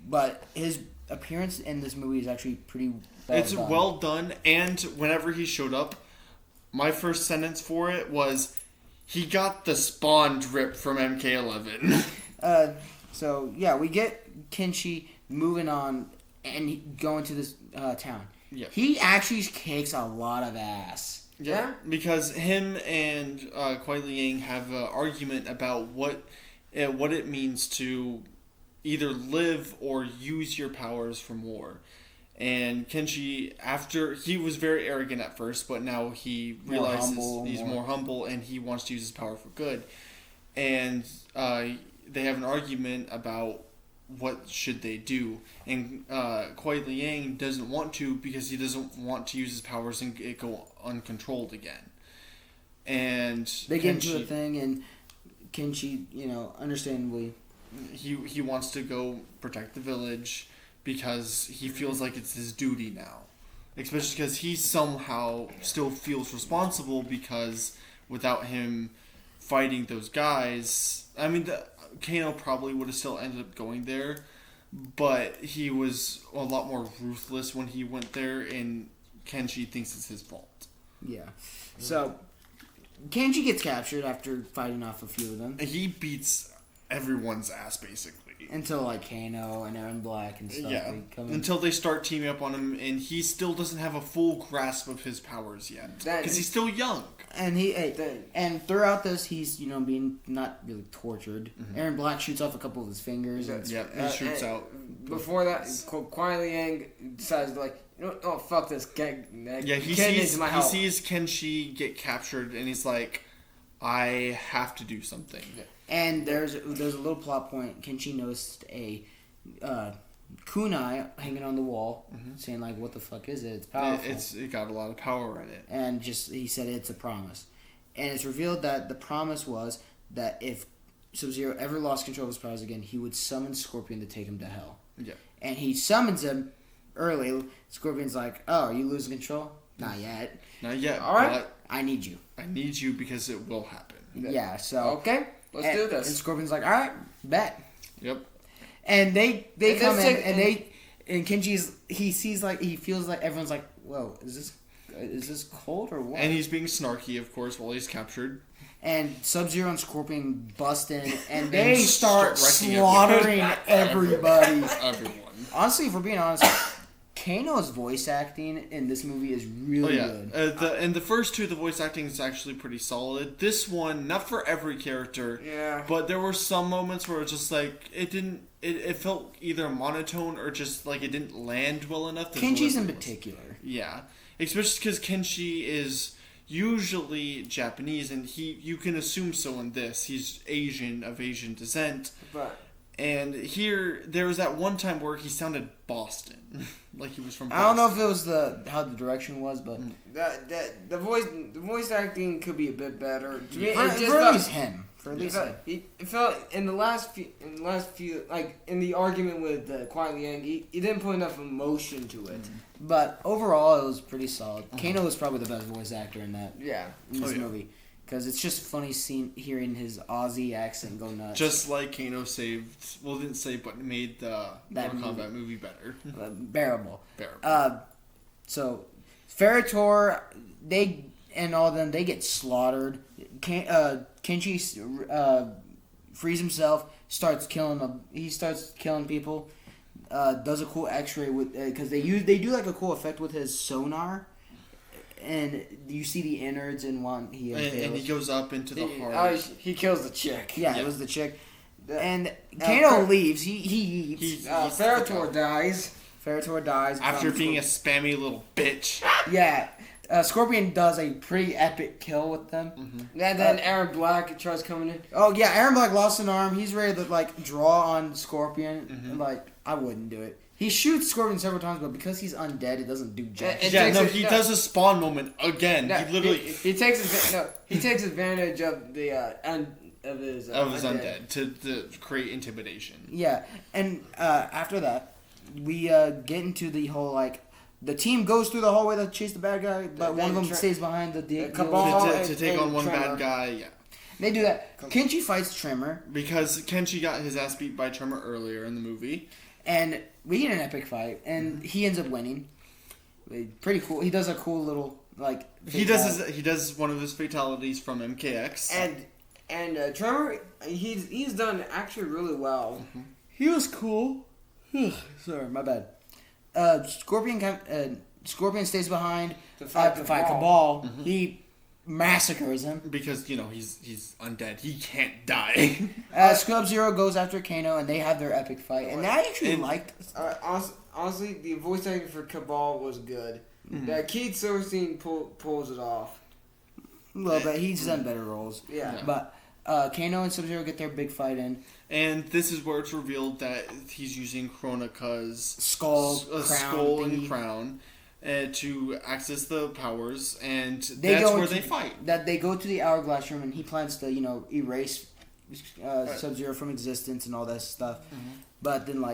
but his appearance in this movie is actually pretty well done. And whenever he showed up, my first sentence for it was, he got the Spawn drip from MK11. So, yeah, we get Kenshi moving on and going to this town. Yeah. He actually kicks a lot of ass. Yeah, because him and Kuai Liang have an argument about what it means to either live or use your powers from war. And Kenshi, after he was very arrogant at first, but now he realizes he's more humble and he wants to use his power for good. And they have an argument about what should they do. And Kuai Liang doesn't want to because he doesn't want to use his powers and it go uncontrolled again. And they get into a thing, and Kenshi, understandably, he wants to go protect the village. Because he feels like it's his duty now. Especially because he somehow still feels responsible because without him fighting those guys... I mean, Kano probably would have still ended up going there. But he was a lot more ruthless when he went there and Kenji thinks it's his fault. Yeah. So, Kenji gets captured after fighting off a few of them. He beats everyone's ass, basically. Until, like, Kano and Aaron Black and stuff. Yeah, until they start teaming up on him, and he still doesn't have a full grasp of his powers yet. Because he's still young. And and throughout this, he's, being not really tortured. Mm-hmm. Aaron Black shoots off a couple of his fingers. He shoots out. Before that, Kuai Liang decides, like, oh, fuck this. He sees Kenshi get captured, and he's like, I have to do something. Yeah. And there's a little plot point. Kenshi noticed a kunai hanging on the wall, saying like, "What the fuck is it? It's powerful. It got a lot of power in it." And he said it's a promise, and it's revealed that the promise was that if Sub-Zero ever lost control of his powers again, he would summon Scorpion to take him to hell. Yeah. And he summons him early. Scorpion's like, "Oh, are you losing control? Not yet. Not yet. All right. I need you. I need you because it will happen." Yeah. So okay. Let's do this. And Scorpion's like, all right, bet. Yep. And they come in and he feels like everyone's like, whoa, is this cold or what? And he's being snarky, of course, while he's captured. And Sub-Zero and Scorpion bust in and they start slaughtering everybody. Everyone. Honestly, if we're being honest, Kano's voice acting in this movie is really good. And the first two, the voice acting is actually pretty solid. This one, not for every character. Yeah. But there were some moments where it was just like, it felt either monotone or just like it didn't land well enough. Kenji's in particular. Yeah. Especially because Kenji is usually Japanese, and you can assume so in this. He's of Asian descent. But And here, there was that one time where he sounded Boston, like he was from Boston. I don't know if it was how the direction was, but the voice acting could be a bit better. To me, for at least him. It felt in the last few, like in the argument with Quiet Liang, he didn't put enough emotion to it. But overall, it was pretty solid. Kano was probably the best voice actor in this movie. Because it's just funny hearing his Aussie accent go nuts. Just like Kano didn't save, but made the Mortal Kombat movie better. Bearable. Bearable. So, Ferritor, and all of them, they get slaughtered. Kenji frees himself, starts killing people. Does a cool X-ray because they do like a cool effect with his sonar. And you see the innards in one. And he goes up into the heart. Oh, he kills the chick. Yeah, it was the chick. And Kano leaves. He Ferritor dies. Ferritor dies after being a spammy little bitch. Yeah, Scorpion does a pretty epic kill with them. Mm-hmm. And then Aaron Black tries coming in. Oh yeah, Aaron Black lost an arm. He's ready to draw on Scorpion. Mm-hmm. I wouldn't do it. He shoots Scorpion several times, but because he's undead, it doesn't do jack. He does a spawn moment again. No, he literally he takes advantage of the of his undead to create intimidation. Yeah, and after that, we get into the whole the team goes through the hallway to chase the bad guy, but one of them stays behind the cabal to take on one bad guy. Yeah. They do that. Kenji fights Tremor because Kenji got his ass beat by Tremor earlier in the movie. And we get an epic fight, and he ends up winning. Pretty cool. He does a cool little he does one of his fatalities from MKX. And Tremor, he's done actually really well. Mm-hmm. He was cool. Sorry, my bad. Scorpion stays behind to fight Cabal. Mm-hmm. He massacres him because he's undead. He can't die. Sub-Zero goes after Kano, and they have their epic fight. And I actually liked. Honestly, the voice acting for Cabal was good. Mm-hmm. Keith Silverstein pulls it off. A little bit. He's done better roles. Yeah. But Kano and Sub-Zero get their big fight in. And this is where it's revealed that he's using Chronica's skull and crown. To access the powers, and that's where they fight. That they go to the Hourglass room, and he plans to, erase Sub-Zero from existence and all that stuff. Mm-hmm. But then,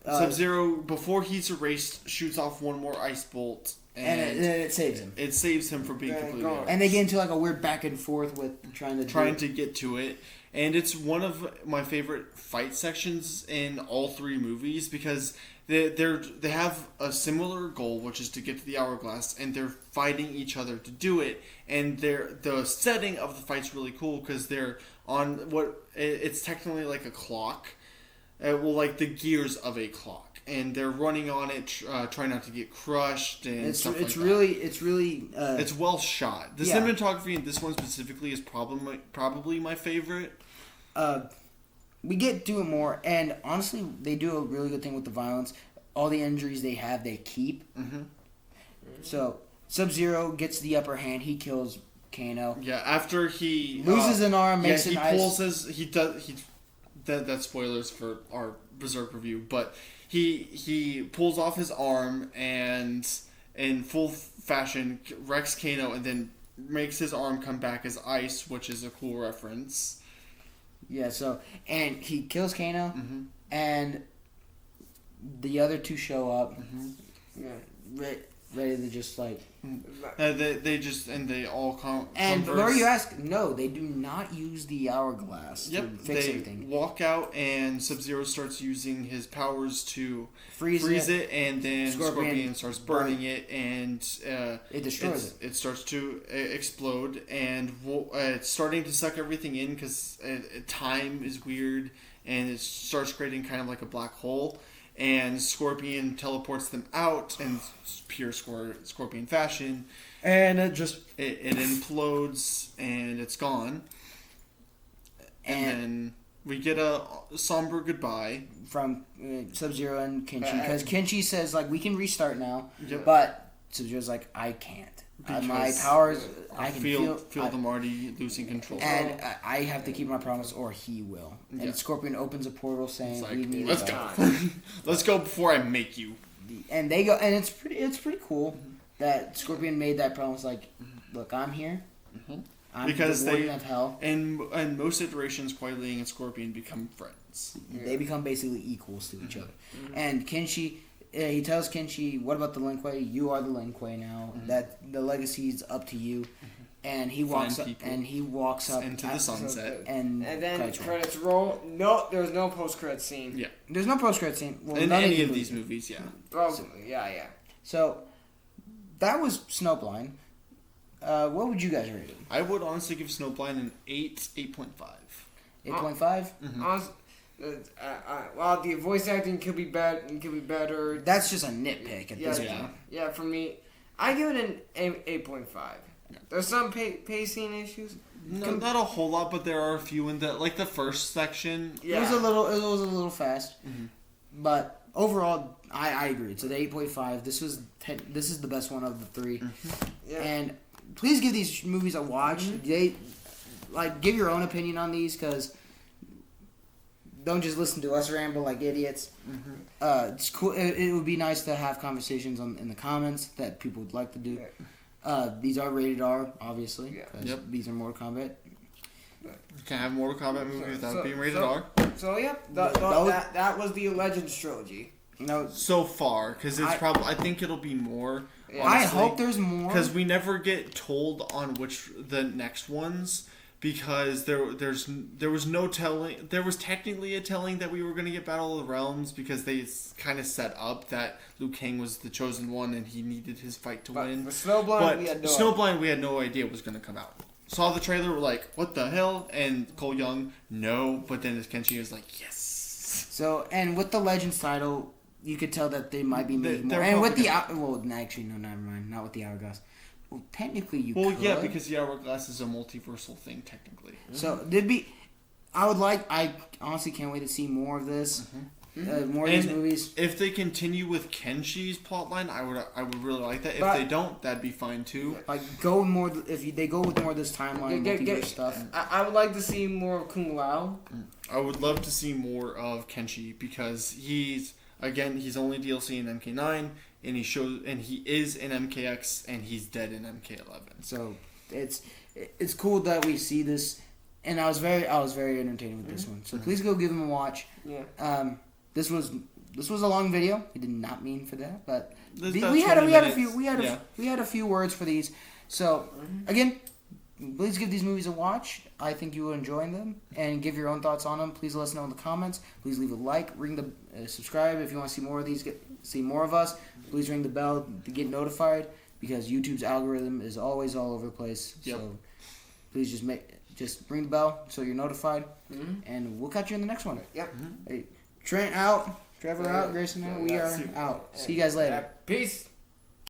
Sub-Zero, before he's erased, shoots off one more ice bolt, and it saves him. It saves him from being completely erased. And they get into a weird back and forth with trying to get to it. And it's one of my favorite fight sections in all three movies because they have a similar goal, which is to get to the Hourglass, and they're fighting each other to do it. And the setting of the fight's really cool because they're on it's technically like a clock, the gears of a clock, and they're running on it, trying not to get crushed and stuff it's like really, that. It's really it's well shot. The cinematography in this one specifically is probably my favorite. We get to it more, and honestly, they do a really good thing with the violence. All the injuries they have, they keep. Mm-hmm. So Sub-Zero gets the upper hand. He kills Kano. Yeah, after he loses an arm, makes an ice. That's spoilers for our Berserk review, but he pulls off his arm and in full fashion wrecks Kano, and then makes his arm come back as ice, which is a cool reference. Yeah, and he kills Kano, and the other two show up, ready to just they all come. And before you ask, no, they do not use the Hourglass to fix they everything. Walk out, and Sub-Zero starts using his powers to freeze it, and then Scorpion starts burning it, and it destroys it. It starts to explode, and it's starting to suck everything in because time is weird, and it starts creating kind of like a black hole. And Scorpion teleports them out in pure Scorpion fashion. And it implodes, and it's gone. And then we get a somber goodbye. From Sub-Zero and Kenji. Because Kenji says, we can restart now. Yep. But Sub-Zero's like, I can't. My Because powers, I can feel feel them already losing control. and I have to keep my promise, or he will. And Yeah. Scorpion opens a portal saying, It's like, "Leave me let's alone." go. Let's go before I make you. And they go, and it's pretty cool that Scorpion made that promise. Like, look, I'm here. Mhm. I'm Because the warden they- of hell. And most iterations, Kuai Ling and Scorpion become friends. They become basically equals to each other. Mhm. And Kenshi, he tells Kenshi, "What about the Lin Kuei? You are the Lin Kuei now. That the legacy's up to you." And he walks Find up, people. and he walks up Into the sunset. and then credits roll. credits roll. No, there's no post-credit scene. Yeah. There's no post-credit scene. Well, In none any the of these movies. movies, yeah. Probably, yeah. So that was Snowblind. What would you guys rate it? I would honestly give Snowblind an 8.5. 8.5? Honestly, well, the voice acting could be better. That's just a nitpick at this Yeah. point. Yeah, for me, I give it an 8.5. There's some pacing issues. No, not a whole lot, but there are a few in the the first section. Yeah. It was a little fast, but overall, I agree. It's an 8.5. This is the best one of the three, Yeah. and please give these movies a watch. They give your own opinion on these, because don't just listen to us ramble like idiots. It's cool. It would be nice to have conversations in the comments that people would like to do. These are rated R, obviously. Yeah. 'Cause Yep. These are Mortal Kombat. You can't have a Mortal Kombat movie without being rated R. So yeah, that was the Legends trilogy. No, So far, because it's probably. I think it'll be more. Yeah. I honestly, hope there's more. because we never get told on which the next ones. Because there was no telling. There was technically a telling that we were going to get Battle of the Realms, because they kind of set up that Liu Kang was the chosen one and he needed his fight to win. With Snowblind, But we had no Snowblind, we had no idea was going to come out. Saw the trailer, we're like, what the hell? And Cole Young, no. But then Kenshi was like, yes. So, and with the Legends title, you could tell that they might be making more. they're And with the probably actually, no, never mind. Not with the Hourglass. Well, technically, you Well, could. yeah, because the Hourglass is a multiversal thing, technically. So, I honestly can't wait to see more of this. More of these And movies. If they continue with Kenshi's plotline, I would really like that. If But- they don't, that'd be fine too. Go more. They go with more of this timeline, multiverse stuff. I would like to see more of Kung Lao. I would love to see more of Kenshi, because he's only DLC in MK9, and he is in MKX, and he's dead in MK11. So it's cool that we see this, and I was very entertained with this one. So please go give them a watch. Yeah. This was a long video. We did not mean for that, but That's we about had 20 a minutes. few words for these. So again, please give these movies a watch. I think you will enjoy them, and give your own thoughts on them. Please let us know in the comments. Please leave a like, ring the subscribe if you want to see more of these. See more of us. Please ring the bell to get notified, because YouTube's algorithm is always all over the place. Yep. So please just ring the bell so you're notified, and we'll catch you in the next one. Yep. Hey, Trent out, Trevor out, Grayson out. We are out. See you guys later. Peace.